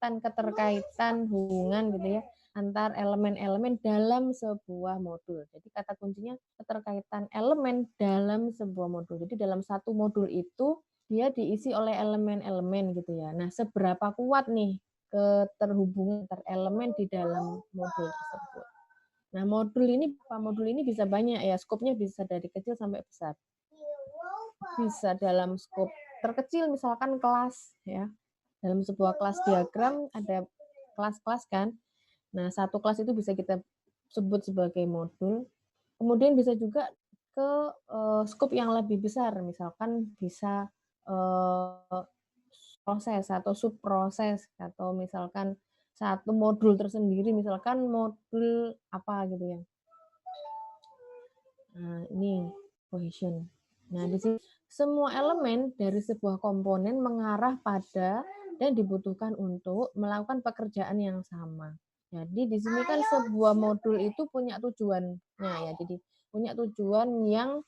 Keterkaitan hubungan gitu ya antar elemen-elemen dalam sebuah modul. Jadi kata kuncinya keterkaitan elemen dalam sebuah modul. Jadi dalam satu modul itu dia diisi oleh elemen-elemen gitu ya. Nah, seberapa kuat nih keterhubungan antar elemen di dalam modul tersebut. Nah, modul ini bisa banyak ya, skopnya bisa dari kecil sampai besar. Bisa dalam skop terkecil misalkan kelas ya. Dalam sebuah kelas diagram ada kelas-kelas kan. Nah, satu kelas itu bisa kita sebut sebagai modul. Kemudian bisa juga ke skop yang lebih besar, misalkan bisa proses atau subproses, atau misalkan satu modul tersendiri, misalkan modul apa gitu ya. Nah, ini cohesion. Nah, di sini semua elemen dari sebuah komponen mengarah pada dan dibutuhkan untuk melakukan pekerjaan yang sama. Jadi di sini kan sebuah modul itu punya tujuannya ya. Jadi punya tujuan yang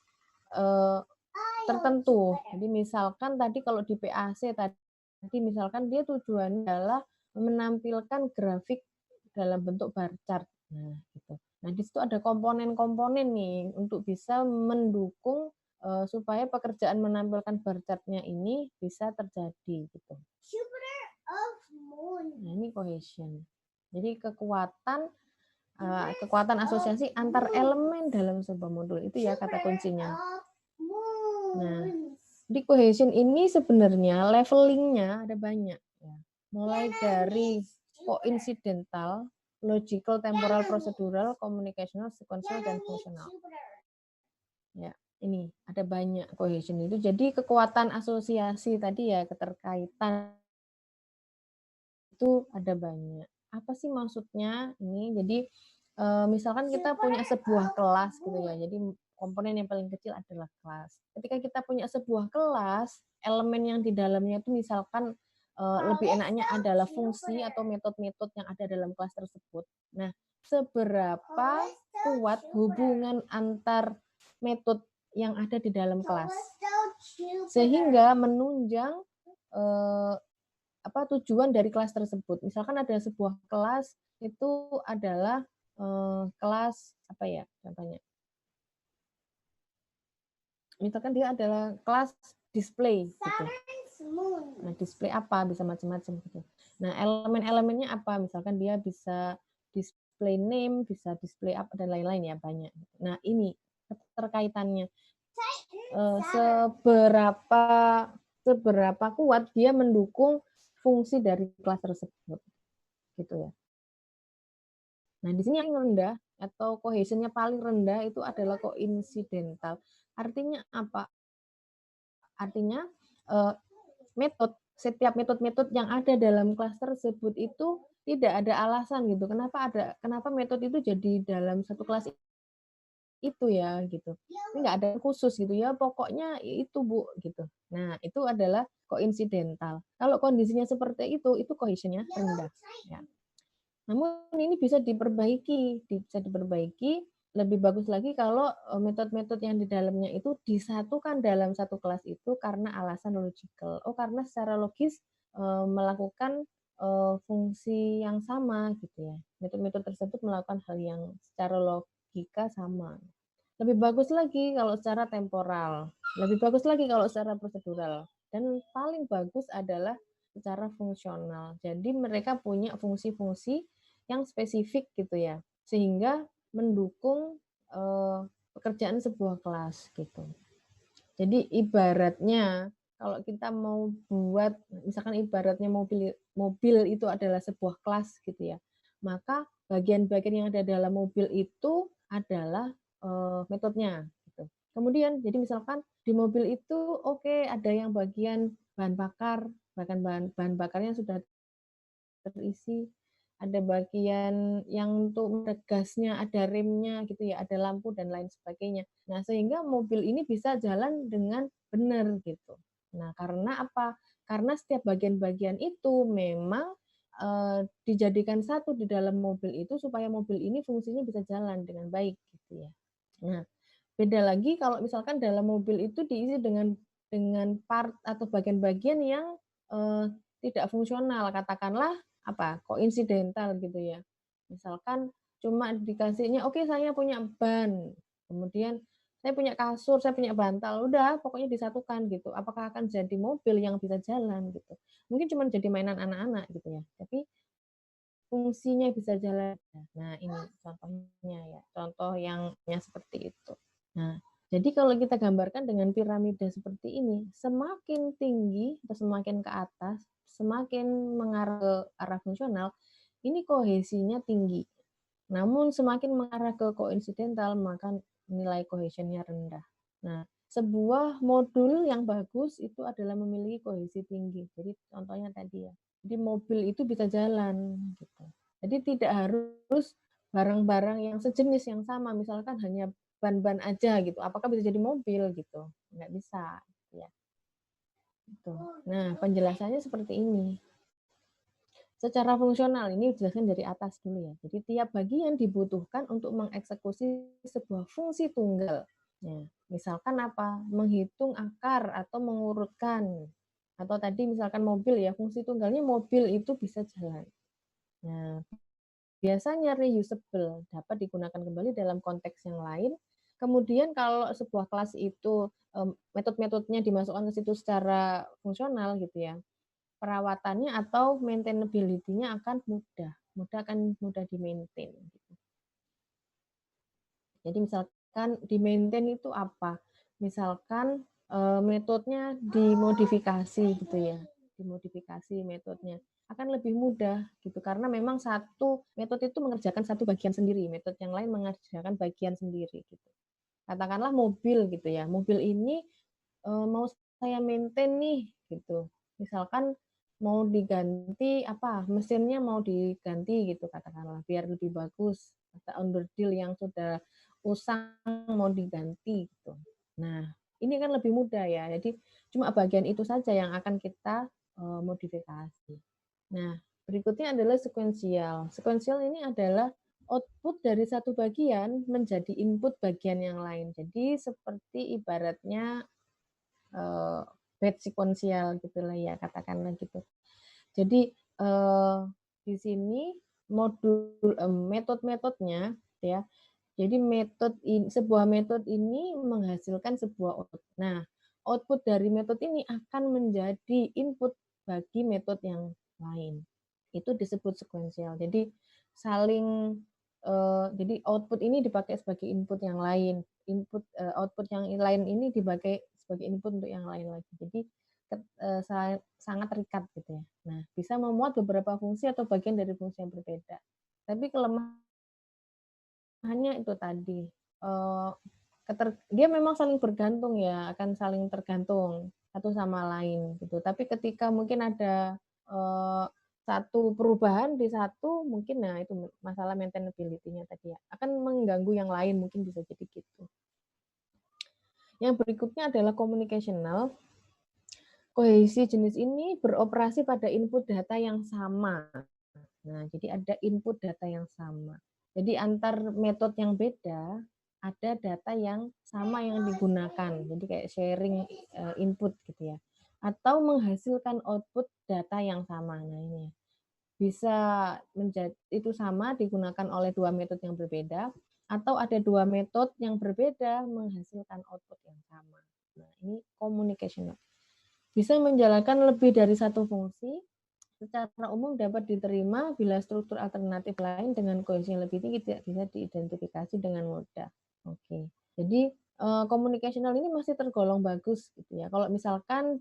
tertentu. Jadi misalkan tadi kalau di PAC tadi misalkan dia tujuannya adalah menampilkan grafik dalam bentuk bar chart. Nah, gitu. Nah, di situ ada komponen-komponen nih untuk bisa mendukung supaya pekerjaan menampilkan bar chart-nya ini bisa terjadi gitu. Nah, ini cohesion. Jadi kekuatan asosiasi antar elemen dalam sebuah modul itu ya kata kuncinya. Nah, di cohesion ini sebenarnya levelingnya ada banyak ya. Mulai dari coincidental, logical, temporal, procedural, communicational, sequential, dan fungsional. Ya, ini ada banyak cohesion itu. Jadi kekuatan asosiasi tadi ya, keterkaitan itu ada banyak. Apa sih maksudnya ini? Jadi misalkan kita punya sebuah kelas gitu ya. Jadi komponen yang paling kecil adalah kelas. Ketika kita punya sebuah kelas, elemen yang di dalamnya itu misalkan lebih enaknya adalah fungsi atau metode-metode yang ada dalam kelas tersebut. Nah, seberapa kuat hubungan antar metode yang ada di dalam kelas sehingga menunjang tujuan dari kelas tersebut. Misalkan ada sebuah kelas itu adalah kelas apa ya contohnya? Misalkan dia adalah kelas display gitu. Nah, display apa bisa macam-macam gitu. Nah, elemen-elemennya apa? Misalkan dia bisa display name, bisa display apa dan lain-lain ya banyak. Nah, ini keterkaitannya seberapa kuat dia mendukung fungsi dari kelas tersebut gitu ya. Nah, di sini yang rendah atau cohesionnya paling rendah itu adalah coincidental. Artinya apa? Artinya setiap metode yang ada dalam kelas tersebut itu tidak ada alasan gitu. Kenapa metode itu jadi dalam satu kelas itu ya gitu. Ini nggak ada khusus gitu ya. Pokoknya itu Bu gitu. Nah, itu adalah coincidental. Kalau kondisinya seperti itu cohesionnya rendah. Ya. Namun ini bisa diperbaiki. Lebih bagus lagi kalau metode-metode yang di dalamnya itu disatukan dalam satu kelas itu karena alasan logical. Karena secara logis melakukan fungsi yang sama gitu ya. Metode-metode tersebut melakukan hal yang secara logika sama. Lebih bagus lagi kalau secara temporal. Lebih bagus lagi kalau secara prosedural. Dan paling bagus adalah secara fungsional. Jadi mereka punya fungsi-fungsi yang spesifik gitu ya. Sehingga mendukung pekerjaan sebuah kelas gitu. Jadi ibaratnya kalau kita mau buat, misalkan ibaratnya mobil itu adalah sebuah kelas gitu ya, maka bagian-bagian yang ada dalam mobil itu adalah metodenya. Gitu. Kemudian, jadi misalkan di mobil itu ada yang bagian bahan bakar, bahkan bahan bakarnya sudah terisi. ada bagian yang untuk meregasnya, ada remnya gitu ya, ada lampu dan lain sebagainya. Nah, sehingga mobil ini bisa jalan dengan benar gitu. Nah, karena apa? Karena setiap bagian-bagian itu memang dijadikan satu di dalam mobil itu supaya mobil ini fungsinya bisa jalan dengan baik gitu ya. Nah, beda lagi kalau misalkan dalam mobil itu diisi dengan part atau bagian-bagian yang tidak fungsional, katakanlah apa koinsidental gitu ya. Misalkan cuma dikasihnya, oke saya punya ban, kemudian saya punya kasur, saya punya bantal, udah pokoknya disatukan gitu. Apakah akan jadi mobil yang bisa jalan gitu? Mungkin cuma jadi mainan anak-anak gitu ya. Tapi fungsinya bisa jalan. Nah ini contohnya ya, contoh yang seperti itu. Nah, jadi kalau kita gambarkan dengan piramida seperti ini, semakin tinggi atau semakin ke atas, semakin mengarah ke arah fungsional, ini kohesinya tinggi. Namun semakin mengarah ke koinsidental, maka nilai kohesinya rendah. Nah, sebuah modul yang bagus itu adalah memiliki kohesi tinggi. Jadi contohnya tadi ya. Jadi mobil itu bisa jalan gitu. Jadi tidak harus barang-barang yang sejenis yang sama, misalkan hanya ban-ban aja gitu. Apakah bisa jadi mobil gitu? Nggak bisa ya. Gitu. Nah, penjelasannya seperti ini. Secara fungsional, ini dijelaskan dari atas dulu ya. Jadi tiap bagian dibutuhkan untuk mengeksekusi sebuah fungsi tunggal. Ya, misalkan apa? Menghitung akar atau mengurutkan. Atau tadi misalkan mobil ya, fungsi tunggalnya mobil itu bisa jalan. Nah, biasanya reusable, dapat digunakan kembali dalam konteks yang lain. Kemudian kalau sebuah kelas itu metode-metodenya dimasukkan ke situ secara fungsional gitu ya, perawatannya atau maintainability-nya akan akan mudah di-maintain. Gitu. Jadi misalkan di-maintain itu apa? Misalkan metodenya dimodifikasi gitu ya, dimodifikasi metodenya akan lebih mudah gitu karena memang satu metode itu mengerjakan satu bagian sendiri, metode yang lain mengerjakan bagian sendiri gitu. Katakanlah mobil gitu ya, mobil ini mau saya maintain nih gitu. Misalkan mau diganti apa mesinnya mau diganti gitu katakanlah biar lebih bagus atau underdeal yang sudah usang mau diganti gitu. Nah ini kan lebih mudah ya jadi cuma bagian itu saja yang akan kita modifikasi. Nah berikutnya adalah sekuensial. Sekuensial ini adalah output dari satu bagian menjadi input bagian yang lain. Jadi seperti ibaratnya batch sequential gitulah ya katakanlah gitu. Jadi di sini modul metode-metodenya ya. Jadi sebuah metode ini menghasilkan sebuah output. Nah, output dari metode ini akan menjadi input bagi metode yang lain. Itu disebut sekuensial. Jadi saling jadi output ini dipakai sebagai input yang lain. Output yang lain ini dipakai sebagai input untuk yang lain lagi. Jadi sangat terikat gitu ya. Nah, bisa memuat beberapa fungsi atau bagian dari fungsi yang berbeda. Tapi kelemahannya itu tadi dia memang saling bergantung ya, akan saling tergantung satu sama lain gitu. Tapi ketika mungkin ada satu perubahan di satu, mungkin nah itu masalah maintainability-nya tadi ya, akan mengganggu yang lain mungkin bisa jadi gitu. Yang berikutnya adalah communicational. Kohesi jenis ini beroperasi pada input data yang sama. Nah, jadi ada input data yang sama. Jadi antar metode yang beda, ada data yang sama yang digunakan. Jadi kayak sharing input gitu ya. Atau menghasilkan output data yang sama. Nah, ini bisa menjadi itu sama digunakan oleh dua metode yang berbeda atau ada dua metode yang berbeda menghasilkan output yang sama. Nah, ini communicational. Bisa menjalankan lebih dari satu fungsi, secara umum dapat diterima bila struktur alternatif lain dengan kohesi yang lebih tinggi tidak bisa diidentifikasi dengan mudah. Oke, jadi communicational ini masih tergolong bagus gitu ya. Kalau misalkan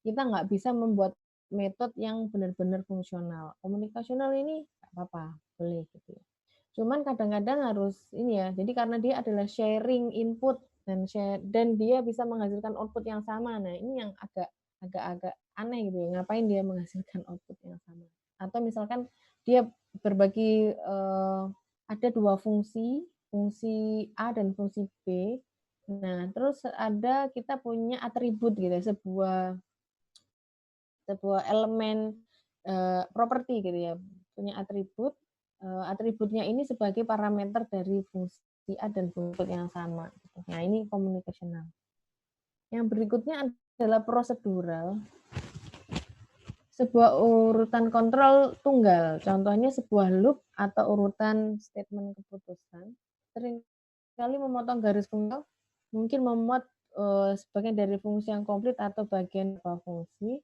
kita nggak bisa membuat metode yang benar-benar fungsional, communicational ini nggak apa-apa, boleh gitu ya. Cuman kadang-kadang harus ini ya, jadi karena dia adalah sharing input dan dia bisa menghasilkan output yang sama. Nah, ini yang agak aneh gitu ya. Ngapain dia menghasilkan output yang sama? Atau misalkan dia berbagi ada dua fungsi, fungsi A dan fungsi B. Nah, terus kita punya atribut gitu, sebuah elemen properti gitu ya, punya atribut. Atributnya ini sebagai parameter dari fungsi A dan fungsi yang sama. Nah, ini communicational. Yang berikutnya adalah prosedural. Sebuah urutan kontrol tunggal, contohnya sebuah loop atau urutan statement keputusan, seringkali memotong garis fungsi, mungkin memuat sebagian dari fungsi yang komplit atau bagian fungsi.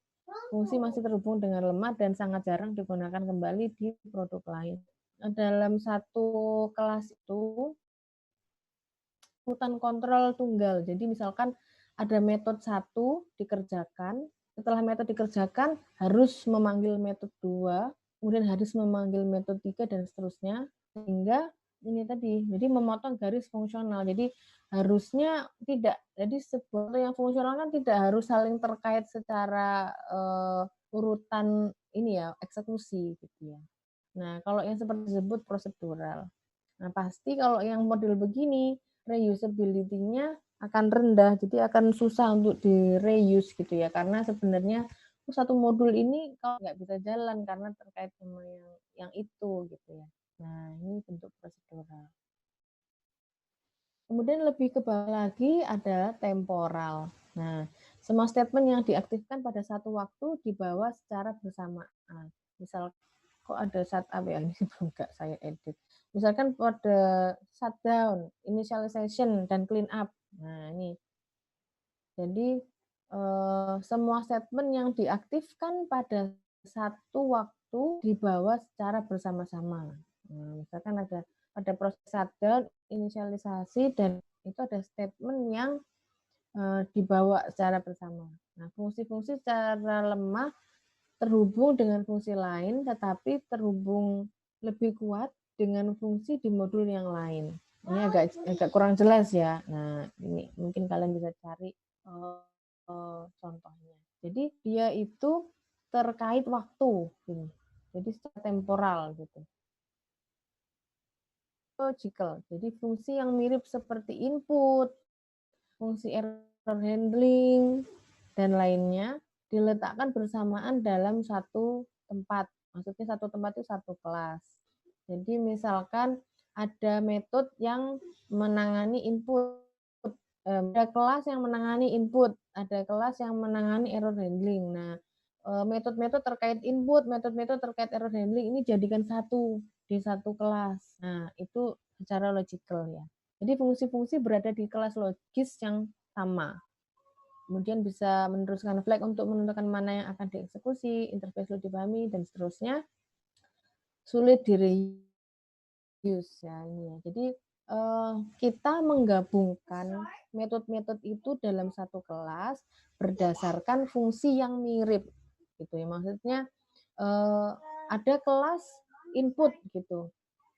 Fungsi masih terhubung dengan lemah dan sangat jarang digunakan kembali di produk lain. Dalam satu kelas itu, urutan kontrol tunggal. Jadi misalkan ada metode 1 dikerjakan, setelah metode dikerjakan harus memanggil metode 2, kemudian harus memanggil metode 3 dan seterusnya, sehingga ini tadi, jadi memotong garis fungsional. Jadi harusnya tidak, jadi sebuah yang fungsional kan tidak harus saling terkait secara urutan ini ya, eksekusi gitu ya. Nah, kalau yang seperti disebut prosedural. Nah, pasti kalau yang model begini, reusability-nya akan rendah, jadi akan susah untuk di-reuse gitu ya, karena sebenarnya satu modul ini kalau nggak bisa jalan karena terkait sama yang itu gitu ya. Nah, ini bentuk prosedural. Kemudian lebih ke bawah lagi ada temporal. Nah, semua statement yang diaktifkan pada satu waktu dibawa secara bersamaan. Misal kok ada setup ya, ini enggak saya edit. Misalkan pada shutdown, initialization, dan clean up. Nah, ini. Jadi, semua statement yang diaktifkan pada satu waktu dibawa secara bersama-sama. Nah, misalkan ada proses shutdown, inisialisasi, dan itu ada statement yang dibawa secara bersama. Nah, fungsi-fungsi secara lemah terhubung dengan fungsi lain, tetapi terhubung lebih kuat dengan fungsi di modul yang lain. Ini agak kurang jelas ya. Nah, ini mungkin kalian bisa cari contohnya. Jadi dia itu terkait waktu, ini. Jadi secara temporal gitu. Logical. Jadi fungsi yang mirip seperti input, fungsi error handling, dan lainnya diletakkan bersamaan dalam satu tempat. Maksudnya satu tempat itu satu kelas. Jadi misalkan ada metode yang menangani input, ada kelas yang menangani input, ada kelas yang menangani error handling. Nah, metode-metode terkait input, metode-metode terkait error handling ini jadikan satu di satu kelas. Nah, itu secara logical ya. Jadi fungsi-fungsi berada di kelas logis yang sama. Kemudian bisa meneruskan flag untuk menentukan mana yang akan dieksekusi, interface sulit dipahami, dan seterusnya. Sulit di-reuse ya ini ya. Jadi kita menggabungkan metode-metode itu dalam satu kelas berdasarkan fungsi yang mirip gitu ya. Maksudnya ada kelas input gitu.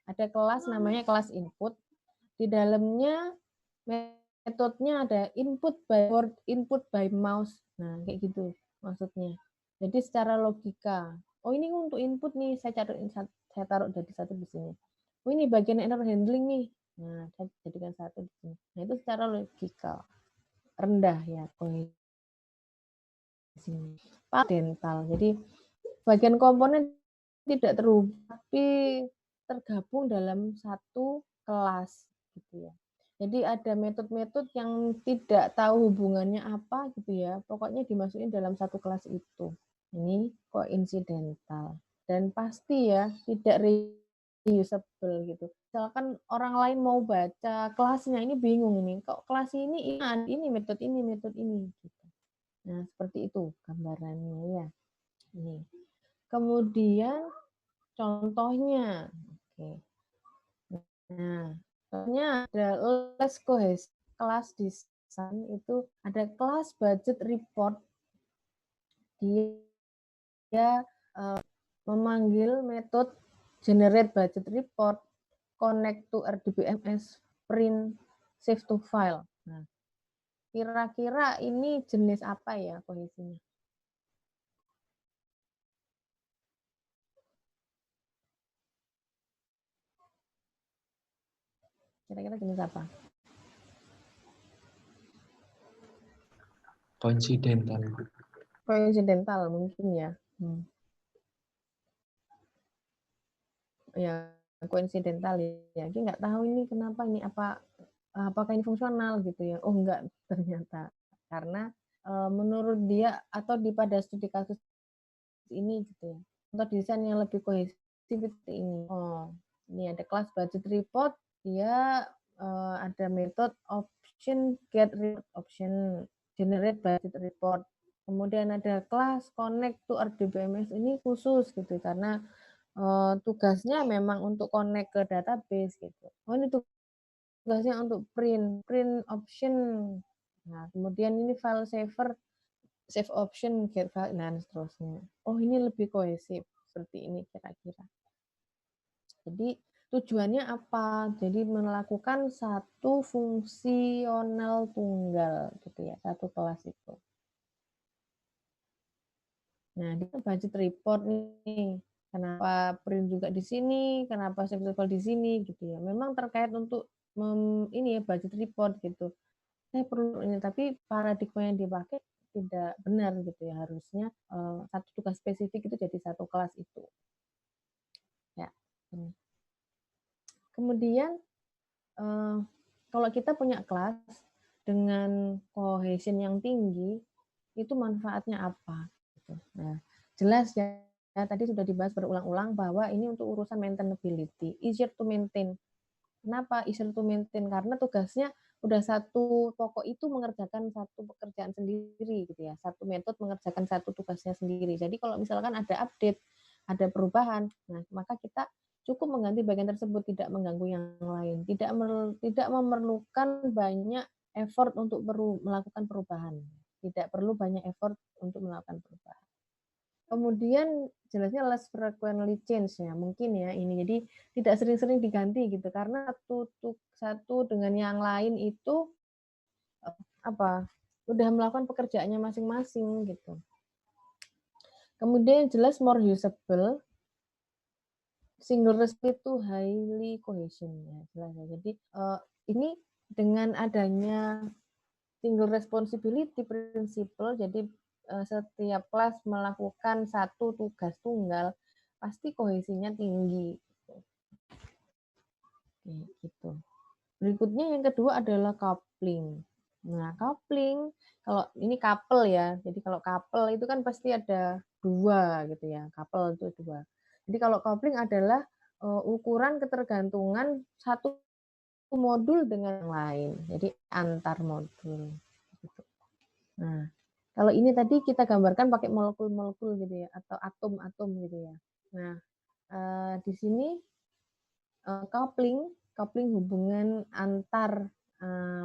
Ada kelas namanya kelas input. Di dalamnya metodenya ada input by word, input by mouse. Nah, kayak gitu maksudnya. Jadi secara logika, oh ini untuk input nih, saya taruh jadi satu di sini. Oh ini bagian error handling nih. Nah, saya jadikan satu di sini. Nah, itu secara logika. Rendah ya kohesinya. Dental. Jadi bagian komponen tidak terhubung tapi tergabung dalam satu kelas gitu ya. Jadi ada metode-metode yang tidak tahu hubungannya apa gitu ya. Pokoknya dimasukin dalam satu kelas itu. Ini coincidental. Dan pasti ya tidak reusable gitu. Misalkan orang lain mau baca kelasnya ini bingung ini. Kok kelas ini metode ini gitu. Nah, seperti itu gambarannya ya. Ini. Kemudian contohnya. Oke. Nah, contohnya ada less cohesive kelas desain itu ada kelas budget report. Dia memanggil metode generate budget report, connect to RDBMS, print, save to file. Nah, kira-kira ini jenis apa ya kohesinya? Kira-kira jenis apa? Koinsidental. Koinsidental mungkin ya. Ya, koinsidental ya. Dia nggak tahu ini kenapa, ini apakah ini fungsional gitu ya. Oh enggak, ternyata karena menurut dia atau pada studi kasus ini gitu ya, untuk desain yang lebih kohesif seperti ini. Oh, ini ada kelas budget report, dia ada metode option get report, option generate budget report. Kemudian ada kelas connect to RDBMS, ini khusus gitu karena tugasnya memang untuk connect ke database gitu. Oh, ini tugasnya untuk print option. Nah, kemudian ini file saver, save option, get file, dan seterusnya. Oh, ini lebih kohesif seperti ini kira-kira. Jadi tujuannya apa? Jadi melakukan satu fungsional tunggal gitu ya, satu kelas itu. Nah, di budget report nih, kenapa print juga di sini, kenapa save file di sini gitu ya. Memang terkait untuk ini ya budget report gitu. Saya perlu ini, tapi paradigma yang dipakai tidak benar gitu ya. Harusnya satu tugas spesifik itu jadi satu kelas itu. Ya. Kemudian kalau kita punya kelas dengan cohesion yang tinggi, itu manfaatnya apa? Nah, jelas ya, tadi sudah dibahas berulang-ulang bahwa ini untuk urusan maintainability, easier to maintain. Kenapa easier to maintain? Karena tugasnya udah satu toko itu mengerjakan satu pekerjaan sendiri gitu ya, satu metode mengerjakan satu tugasnya sendiri. Jadi kalau misalkan ada update, ada perubahan, nah maka kita cukup mengganti bagian tersebut, tidak mengganggu yang lain, tidak memerlukan banyak effort untuk melakukan perubahan, tidak perlu banyak effort untuk melakukan perubahan. Kemudian jelasnya less frequently change ya, mungkin ya ini. Jadi tidak sering-sering diganti gitu karena satu dengan yang lain itu udah melakukan pekerjaannya masing-masing gitu. Kemudian jelas more usable, single recipe to highly cohesion ya, jelas ya. Jadi ini dengan adanya single responsibility principle, jadi setiap kelas melakukan satu tugas tunggal, pasti kohesinya tinggi. Gitu. Berikutnya yang kedua adalah coupling. Nah, coupling, kalau ini couple ya, jadi kalau couple itu kan pasti ada dua gitu ya, couple itu dua. Jadi kalau coupling adalah ukuran ketergantungan satu modul dengan yang lain, jadi antar modul. Gitu. Nah, kalau ini tadi kita gambarkan pakai molekul-molekul gitu ya, atau atom-atom gitu ya. Nah, di sini coupling hubungan antar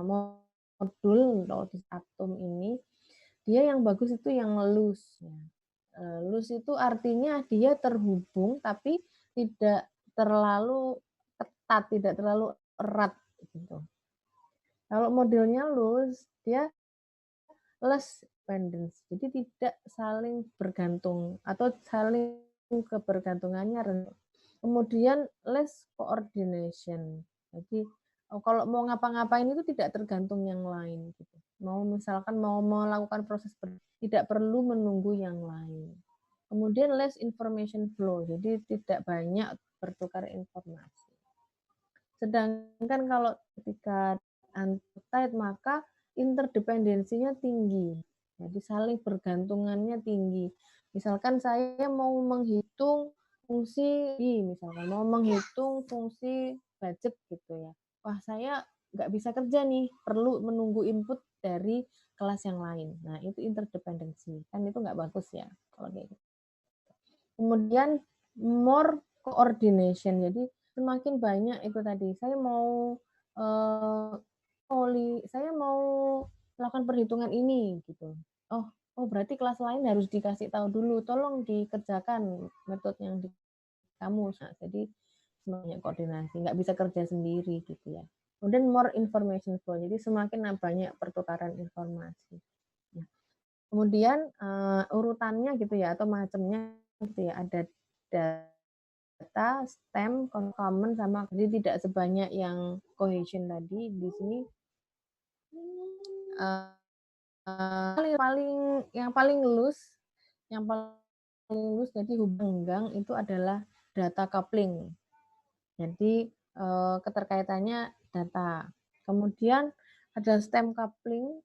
modul atau atom ini, dia yang bagus itu yang loose. Loose itu artinya dia terhubung tapi tidak terlalu ketat, tidak terlalu erat gitu. Kalau modelnya loose, dia less dependence, jadi tidak saling bergantung atau saling kebergantungannya rendah. Kemudian less coordination, jadi kalau mau ngapa-ngapain itu tidak tergantung yang lain gitu. Mau misalkan mau melakukan proses tidak perlu menunggu yang lain. Kemudian less information flow, jadi tidak banyak bertukar informasi. Sedangkan kalau ketika untied maka interdependensinya tinggi, jadi saling bergantungannya tinggi. Misalkan saya mau menghitung fungsi misalkan mau menghitung fungsi budget gitu ya, wah saya nggak bisa kerja nih, perlu menunggu input dari kelas yang lain. Nah itu interdependensi, kan itu nggak bagus ya kalau kayak gitu. Kemudian more coordination, jadi semakin banyak itu tadi, saya mau melakukan perhitungan ini gitu. Oh berarti kelas lain harus dikasih tahu dulu, tolong dikerjakan metode yang di kamu. Nah, jadi semuanya koordinasi, nggak bisa kerja sendiri gitu ya. Kemudian more information flow, jadi semakin banyak pertukaran informasi. Nah, kemudian urutannya gitu ya, atau macamnya gitu ya, ada data, stem, common sama, jadi tidak sebanyak yang cohesion tadi. Di sini yang paling loose jadi hubungan itu adalah data coupling. Jadi keterkaitannya data. Kemudian ada stem coupling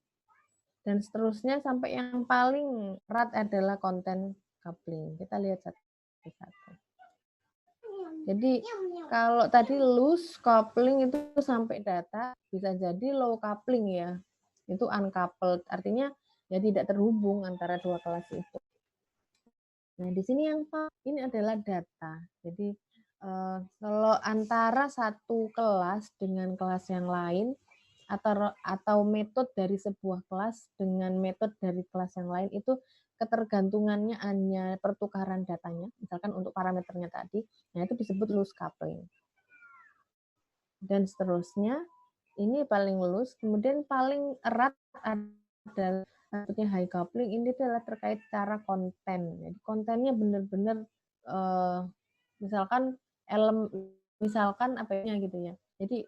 dan seterusnya sampai yang paling erat adalah content coupling. Kita lihat satu-satu. Jadi kalau tadi loose coupling itu sampai data, bisa jadi low coupling ya. Itu uncoupled, artinya ya tidak terhubung antara dua kelas itu. Nah, di sini ini adalah data. Jadi kalau antara satu kelas dengan kelas yang lain atau metode dari sebuah kelas dengan metode dari kelas yang lain itu ketergantungannya hanya pertukaran datanya, misalkan untuk parameternya tadi, nah itu disebut loose coupling. Dan seterusnya, ini paling loose, kemudian paling erat adalah high coupling, ini adalah terkait cara konten. Jadi kontennya benar-benar misalkan apa-nya gitu ya. Jadi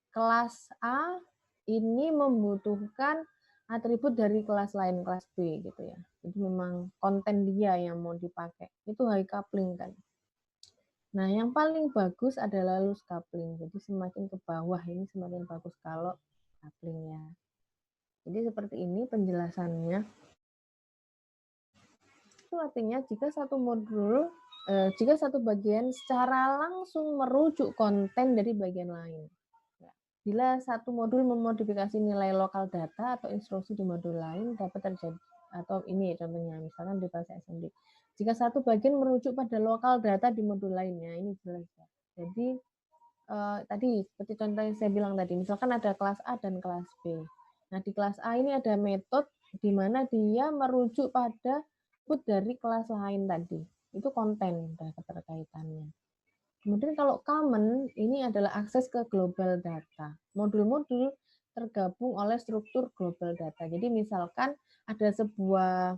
kelas A ini membutuhkan atribut dari kelas lain, kelas B gitu ya. Jadi memang konten dia yang mau dipakai. Itu high coupling kan. Nah, yang paling bagus adalah loose coupling. Jadi semakin ke bawah ini semakin bagus kalau couplingnya. Jadi seperti ini penjelasannya. Itu artinya jika satu bagian secara langsung merujuk konten dari bagian lain. Bila satu modul memodifikasi nilai lokal data atau instruksi di modul lain dapat terjadi, atau ini contohnya misalkan di bahasa assembly. Jika satu bagian merujuk pada lokal data di modul lainnya, ini jelas ya. Jadi tadi seperti contoh yang saya bilang tadi, misalkan ada kelas A dan kelas B. Nah, di kelas A ini ada metode di mana dia merujuk pada input dari kelas lain tadi. Itu konten dan keterkaitannya. Kemudian kalau common, ini adalah akses ke global data. Modul-modul tergabung oleh struktur global data. Jadi misalkan ada sebuah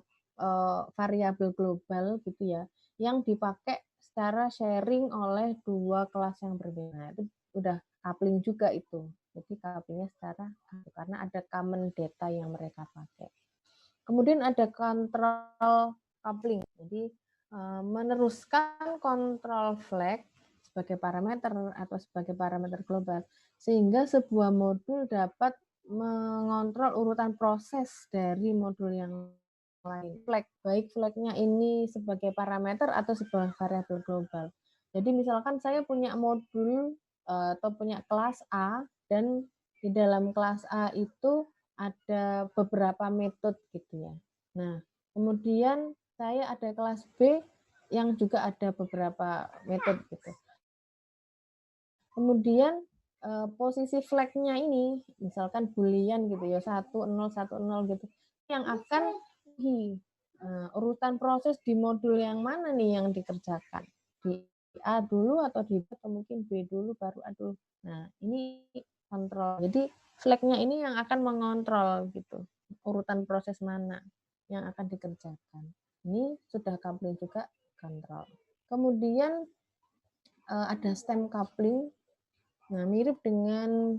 variabel global gitu ya, yang dipakai secara sharing oleh dua kelas yang berbeda. Nah, itu udah coupling juga itu. Jadi couplingnya secara karena ada common data yang mereka pakai. Kemudian ada control coupling. Jadi meneruskan control flag sebagai parameter atau sebagai parameter global, sehingga sebuah modul dapat mengontrol urutan proses dari modul yang lain. Baik flagnya ini sebagai parameter atau sebagai variabel global. Jadi misalkan saya punya modul atau punya kelas A, dan di dalam kelas A itu ada beberapa metode gitu ya. Nah, kemudian saya ada kelas B yang juga ada beberapa metode gitu. Kemudian posisi flag-nya ini, misalkan boolean gitu ya, 1, 0, 1, 0 gitu, yang akan urutan proses di modul yang mana nih yang dikerjakan? Di A dulu atau di B atau mungkin B dulu baru A dulu. Nah, ini kontrol. Jadi flag-nya ini yang akan mengontrol gitu, urutan proses mana yang akan dikerjakan. Ini sudah coupling juga kontrol. Kemudian ada stem coupling. Nah, mirip dengan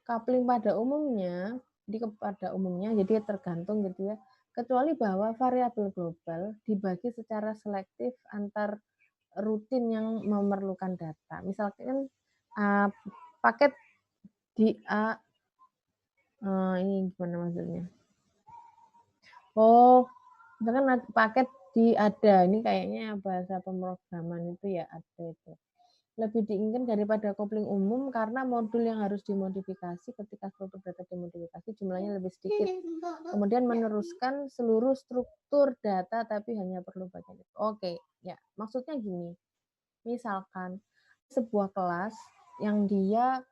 coupling pada umumnya, jadi tergantung gitu ya, kecuali bahwa variabel global dibagi secara selektif antar rutin yang memerlukan data. Misalkan paket di A, ini gimana maksudnya? Oh, misalkan paket ada, ini kayaknya bahasa pemrograman itu ya ada itu. Lebih diinginkan daripada kopling umum karena modul yang harus dimodifikasi ketika struktur data dimodifikasi jumlahnya lebih sedikit. Kemudian meneruskan seluruh struktur data tapi hanya perlu bagian itu. Oke, ya maksudnya gini. Misalkan sebuah kelas yang dia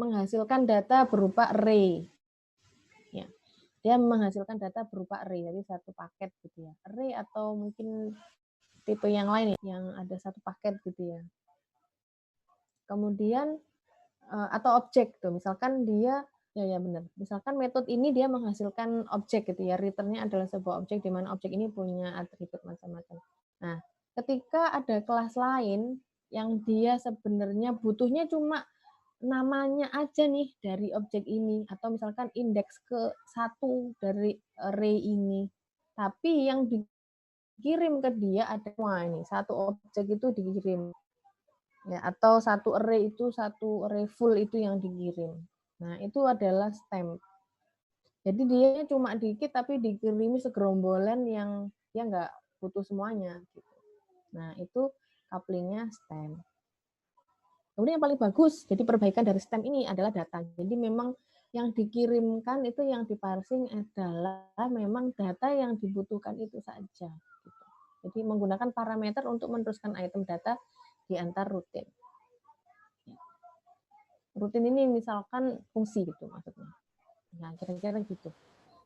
menghasilkan data berupa array. Ya. Dia menghasilkan data berupa array, jadi satu paket gitu ya. Array atau mungkin tipe yang lain yang ada satu paket gitu ya. Kemudian atau objek tuh, misalkan dia ya benar. Misalkan metode ini dia menghasilkan objek gitu ya, returnnya adalah sebuah objek di mana objek ini punya atribut macam-macam. Nah, ketika ada kelas lain yang dia sebenarnya butuhnya cuma namanya aja nih dari objek ini, atau misalkan indeks ke 1 dari array ini, tapi yang dikirim ke dia ada wah ini satu objek itu dikirim ya, atau satu array full itu yang dikirim. Nah, itu adalah stem. Jadi dia cuma dikit tapi dikirimi segerombolan yang dia nggak butuh semuanya gitu. Nah, itu couplingnya stem. Kemudian yang paling bagus, jadi perbaikan dari stem ini adalah data. Jadi memang yang dikirimkan itu yang diparsing adalah memang data yang dibutuhkan itu saja. Gitu. Jadi menggunakan parameter untuk meneruskan item data di antar rutin. Rutin ini misalkan fungsi gitu maksudnya. Nah, kira-kira gitu.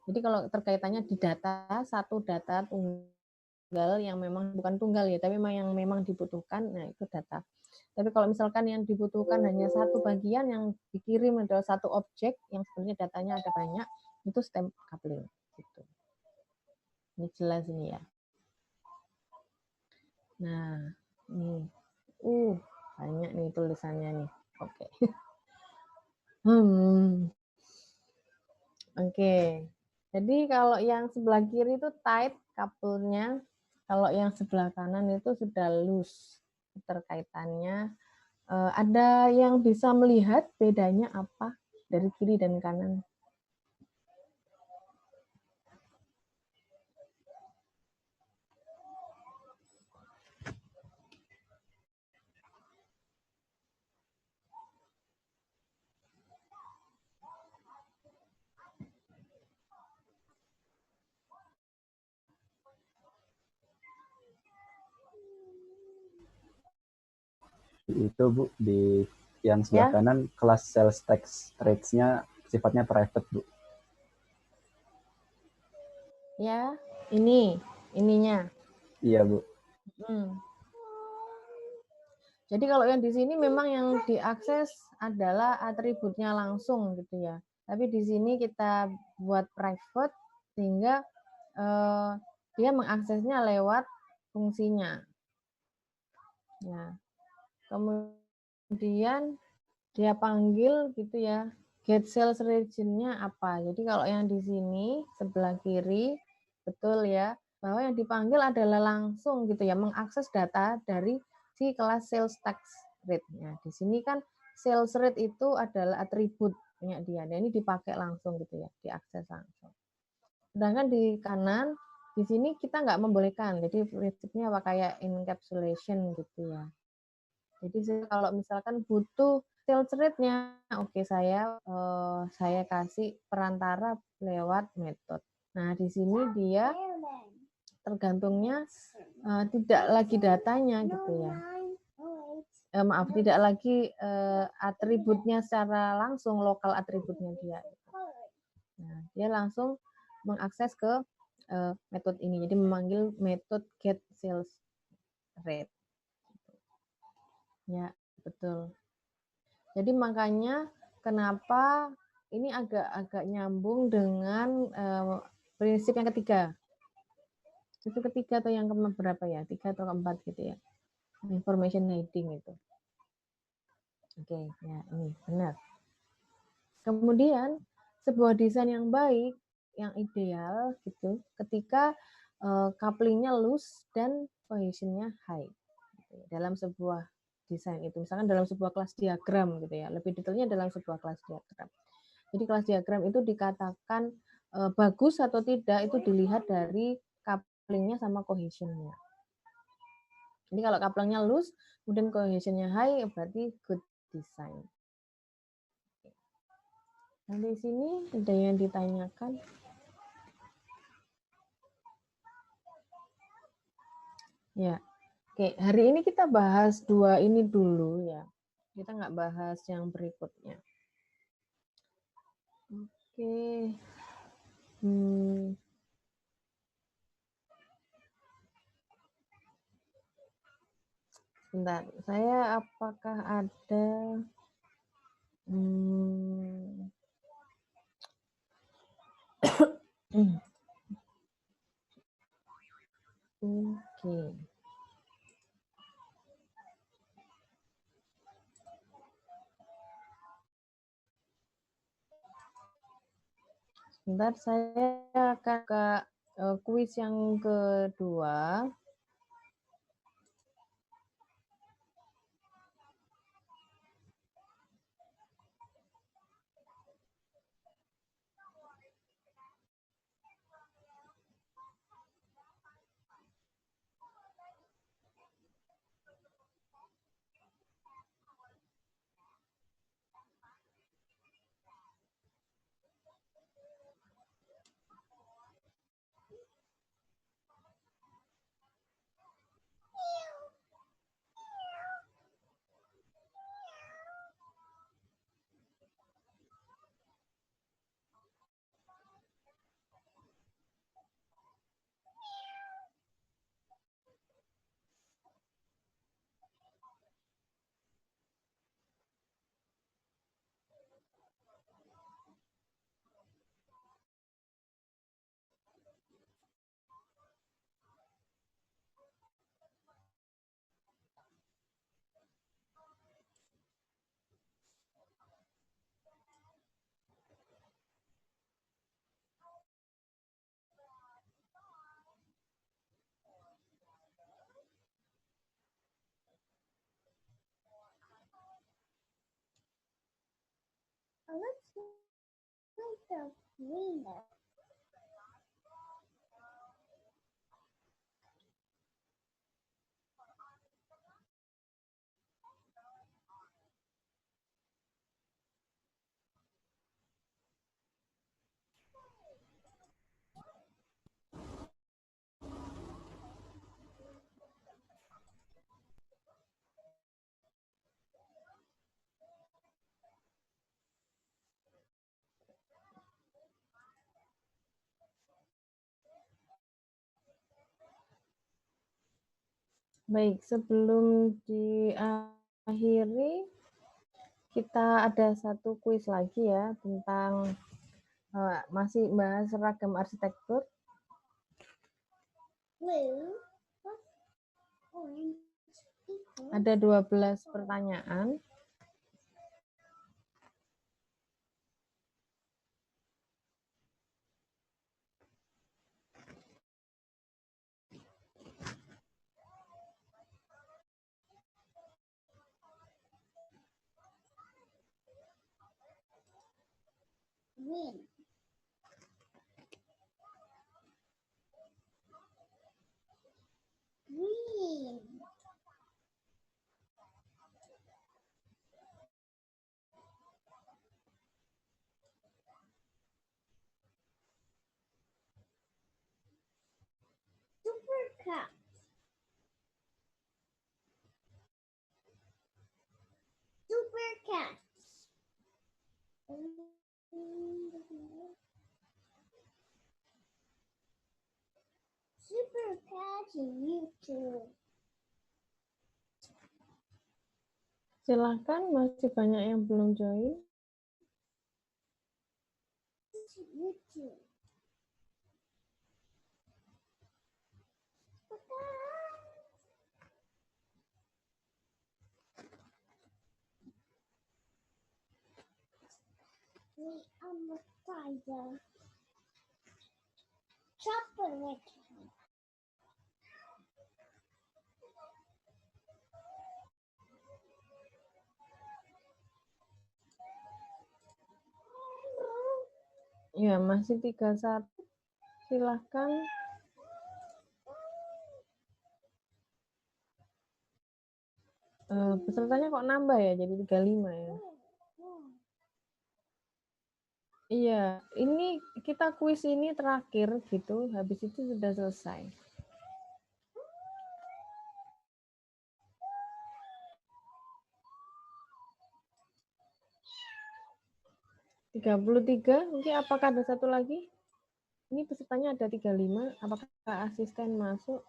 Jadi kalau terkaitannya di data, satu data tunggal yang memang bukan tunggal ya, tapi memang yang memang dibutuhkan, nah itu data. Tapi kalau misalkan yang dibutuhkan hanya satu bagian yang dikirim adalah satu objek yang sebenarnya datanya ada banyak, itu stem coupling. Gitu. Ini jelas ini ya. Nah, ini, banyak nih tulisannya nih. Oke. Oke. Jadi kalau yang sebelah kiri itu tight couple-nya, kalau yang sebelah kanan itu sudah loose keterkaitannya. Ada yang bisa melihat bedanya apa dari kiri dan kanan? Itu Bu, di yang sebelah kanan kelas sales tax rates-nya sifatnya private Bu. Ya, ininya. Iya Bu. Jadi kalau yang di sini memang yang diakses adalah atributnya langsung gitu ya. Tapi di sini kita buat private sehingga dia mengaksesnya lewat fungsinya. Ya. Kemudian dia panggil gitu ya, get sales region-nya apa. Jadi kalau yang di sini sebelah kiri betul ya, bahwa yang dipanggil adalah langsung gitu ya, mengakses data dari si kelas sales tax rate. Nah, di sini kan sales rate itu adalah atribut punya dia. Dan ini dipakai langsung gitu ya, diakses langsung. Sedangkan di kanan di sini kita nggak membolehkan. Jadi prinsipnya apa kayak encapsulation gitu ya. Jadi kalau misalkan butuh sales rate-nya, oke saya kasih perantara lewat metode. Nah di sini dia tergantungnya tidak lagi datanya gitu ya. Maaf, tidak lagi atributnya secara langsung, lokal atributnya dia. Nah dia langsung mengakses ke metode ini. Jadi memanggil metode get sales rate. Ya, betul. Jadi makanya kenapa ini agak nyambung dengan prinsip yang ketiga. Itu ketiga atau yang berapa ya? 3 atau keempat gitu ya. Information hiding itu. Oke, ya ini benar. Kemudian sebuah desain yang baik, yang ideal gitu, ketika couplingnya loose dan cohesionnya high gitu, dalam sebuah desain itu, misalkan dalam sebuah kelas diagram gitu ya, lebih detailnya dalam sebuah kelas diagram. Jadi kelas diagram itu dikatakan bagus atau tidak itu dilihat dari couplingnya sama cohesionnya. Jadi kalau couplingnya loose, kemudian cohesionnya high, berarti good design. Nah, di sini ada yang ditanyakan. Ya, oke. Hari ini kita bahas 2 ini dulu ya. Kita nggak bahas yang berikutnya. Oke. Bentar, saya apakah ada Oke. Bentar, saya akan ke kuis yang kedua. Baik, sebelum diakhiri, kita ada satu kuis lagi ya tentang masih bahas seragam arsitektur. Ada 12 pertanyaan. Silahkan, masih banyak yang belum join. Ya, masih 31. Silahkan. Pesertanya kok nambah ya, jadi 35 ya. Iya, ini kita kuis ini terakhir gitu, habis itu sudah selesai. (33), mungkin apakah ada satu lagi? Ini pesertanya ada 35, apakah asisten masuk?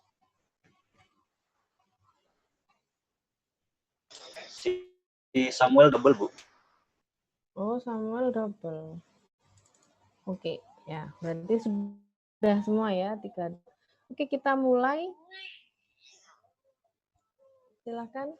Si Samuel double, Bu. Oh, Samuel double. Oke, ya, berarti sudah semua ya, 3. Oke, kita mulai. Silakan.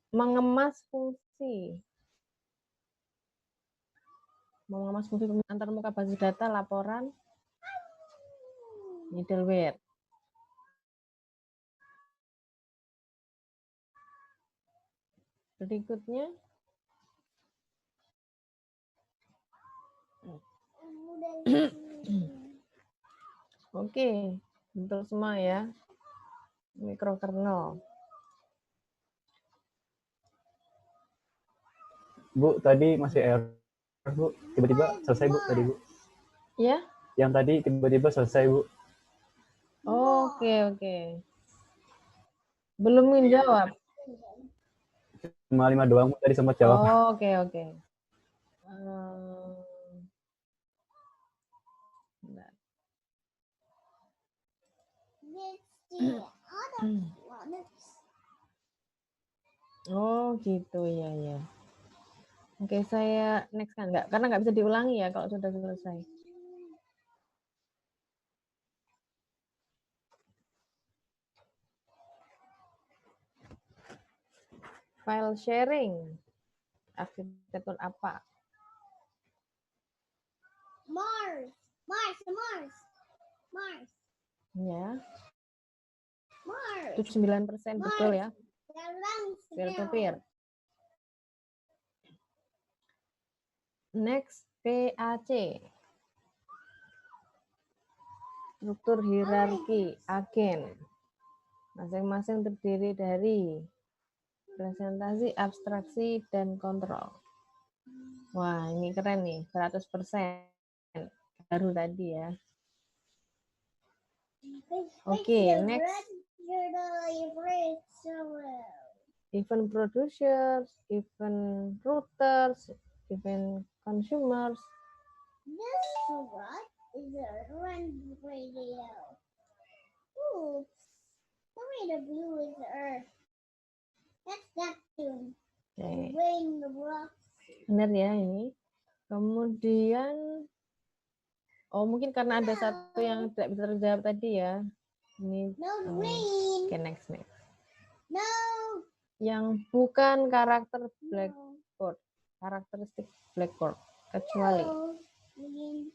Mengemas fungsi. Mengemas fungsi antar muka basis data, laporan, middleware. Berikutnya, oke, untuk semua ya, microkernel. Bu, tadi masih error, Bu. Tiba-tiba selesai, Bu, tadi, Bu. Ya? Yang tadi tiba-tiba selesai, Bu. Oke. Belum menjawab. Cuma 5 doang, Bu, tadi sempat jawab. Oke. Bentar. Oh gitu ya. Oke, saya next kan enggak, karena nggak bisa diulangi ya kalau sudah selesai. File sharing, arsitektur apa? Mars. Ya, Mars. 79% betul ya. Peer-to-peer. Next, PAC. Struktur hierarki agen. Masing-masing terdiri dari presentasi, abstraksi, dan kontrol. Wah, ini keren nih, 100%. Baru tadi ya. Oke, next. Event producers, event routers, event consumers. This what is a run radio. Oops. The radio blue is the earth. That's Neptune. Oke, Weighing the rocks. benar ya ini. Kemudian, mungkin karena ada satu yang tidak bisa terjawab tadi ya. Ini. No green. Oke, next. No. Yang bukan karakter blackboard, karakteristik blackboard, kecuali. No. Green.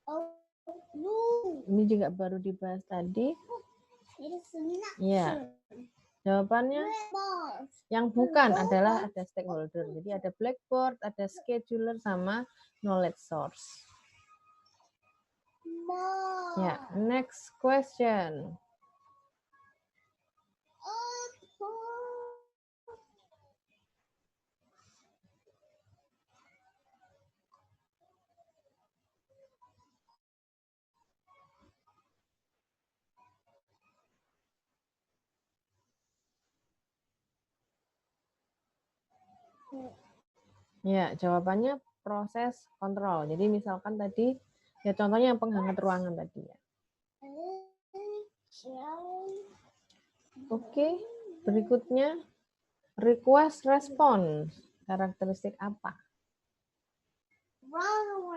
Oh, blue. Ini juga baru dibahas tadi. It is not. Ya, jawabannya yang bukan adalah ada stakeholder. Jadi ada blackboard, ada scheduler, sama knowledge source. No. Ya, next question. Ya, jawabannya proses kontrol. Jadi misalkan tadi, ya contohnya yang penghangat ruangan tadi ya. Oke, berikutnya request response. Karakteristik apa? Yellow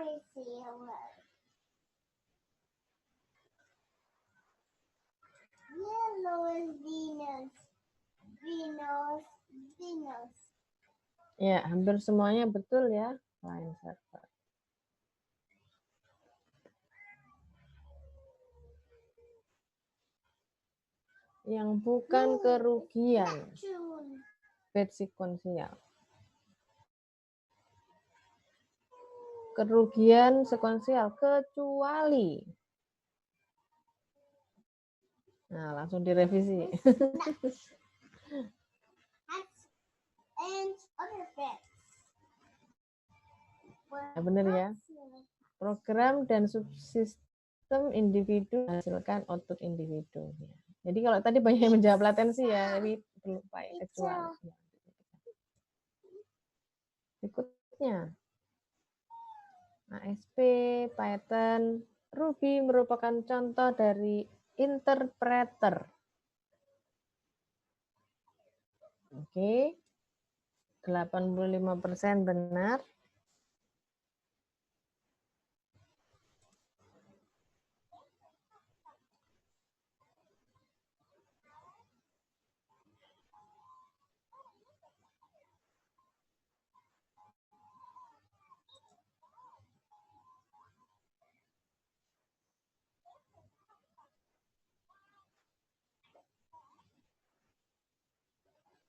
is Venus. Ya, hampir semuanya betul ya. Client server. Yang bukan kerugian. Bad sequential. Kerugian sekuensial kecuali. Nah, langsung direvisi. Ya, benar ya. Program dan subsistem individu menghasilkan output individu. Jadi kalau tadi banyak yang menjawab latensi ya, tapi perlu pakai kecuali. Berikutnya. ASP, Python, Ruby merupakan contoh dari interpreter. Oke. 85% benar.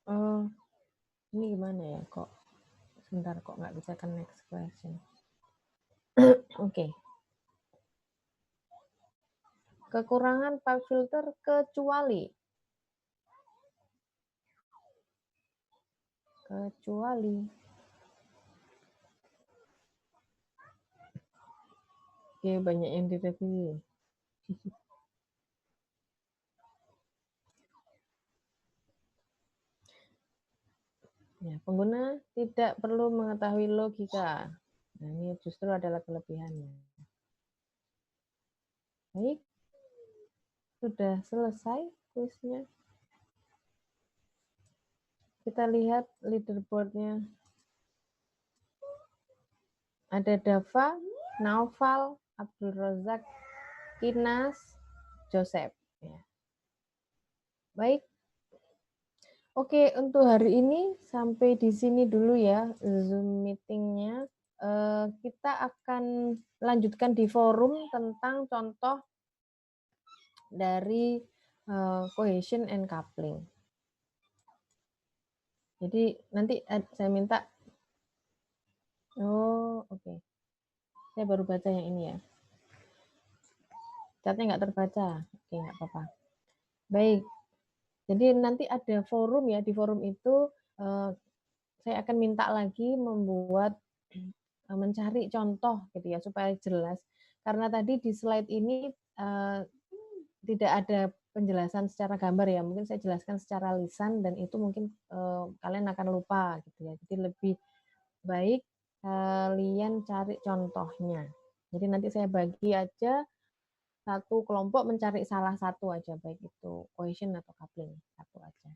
Oh, ini gimana ya kok? Sebentar kok nggak bisa ke next question. Oke. Kekurangan pipe filter kecuali Oke, banyak yang direview. Ya, pengguna tidak perlu mengetahui logika. Nah, ini justru adalah kelebihannya. Baik, sudah selesai kuisnya. Kita lihat leaderboardnya. Ada Dava, Naufal, Abdul Razak, Kinas, Joseph. Ya. Baik. Oke, untuk hari ini sampai di sini dulu ya Zoom meeting-nya. Kita akan lanjutkan di forum tentang contoh dari cohesion and coupling. Jadi nanti saya minta, oke. Saya baru baca yang ini ya. Chatnya nggak terbaca, oke nggak apa-apa. Baik, jadi nanti ada forum ya, di forum itu saya akan minta lagi mencari contoh gitu ya, supaya jelas. Karena tadi di slide ini tidak ada penjelasan secara gambar ya, mungkin saya jelaskan secara lisan dan itu mungkin kalian akan lupa gitu ya. Jadi lebih baik kalian cari contohnya. Jadi nanti saya bagi aja satu kelompok mencari salah satu aja, baik itu cohesion atau coupling, satu aja.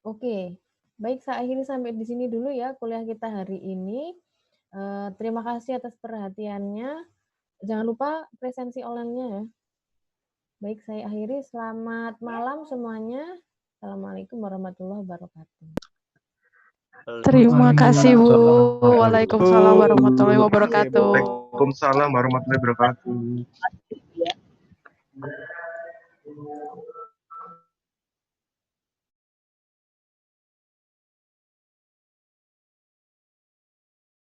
Oke, baik saya akhiri sampai di sini dulu ya kuliah kita hari ini. Terima kasih atas perhatiannya. Jangan lupa presensi online-nya ya. Baik, saya akhiri. Selamat malam semuanya. Assalamualaikum warahmatullahi wabarakatuh. Terima kasih Bu. Waalaikumsalam warahmatullahi wabarakatuh. Waalaikumsalam warahmatullahi wabarakatuh.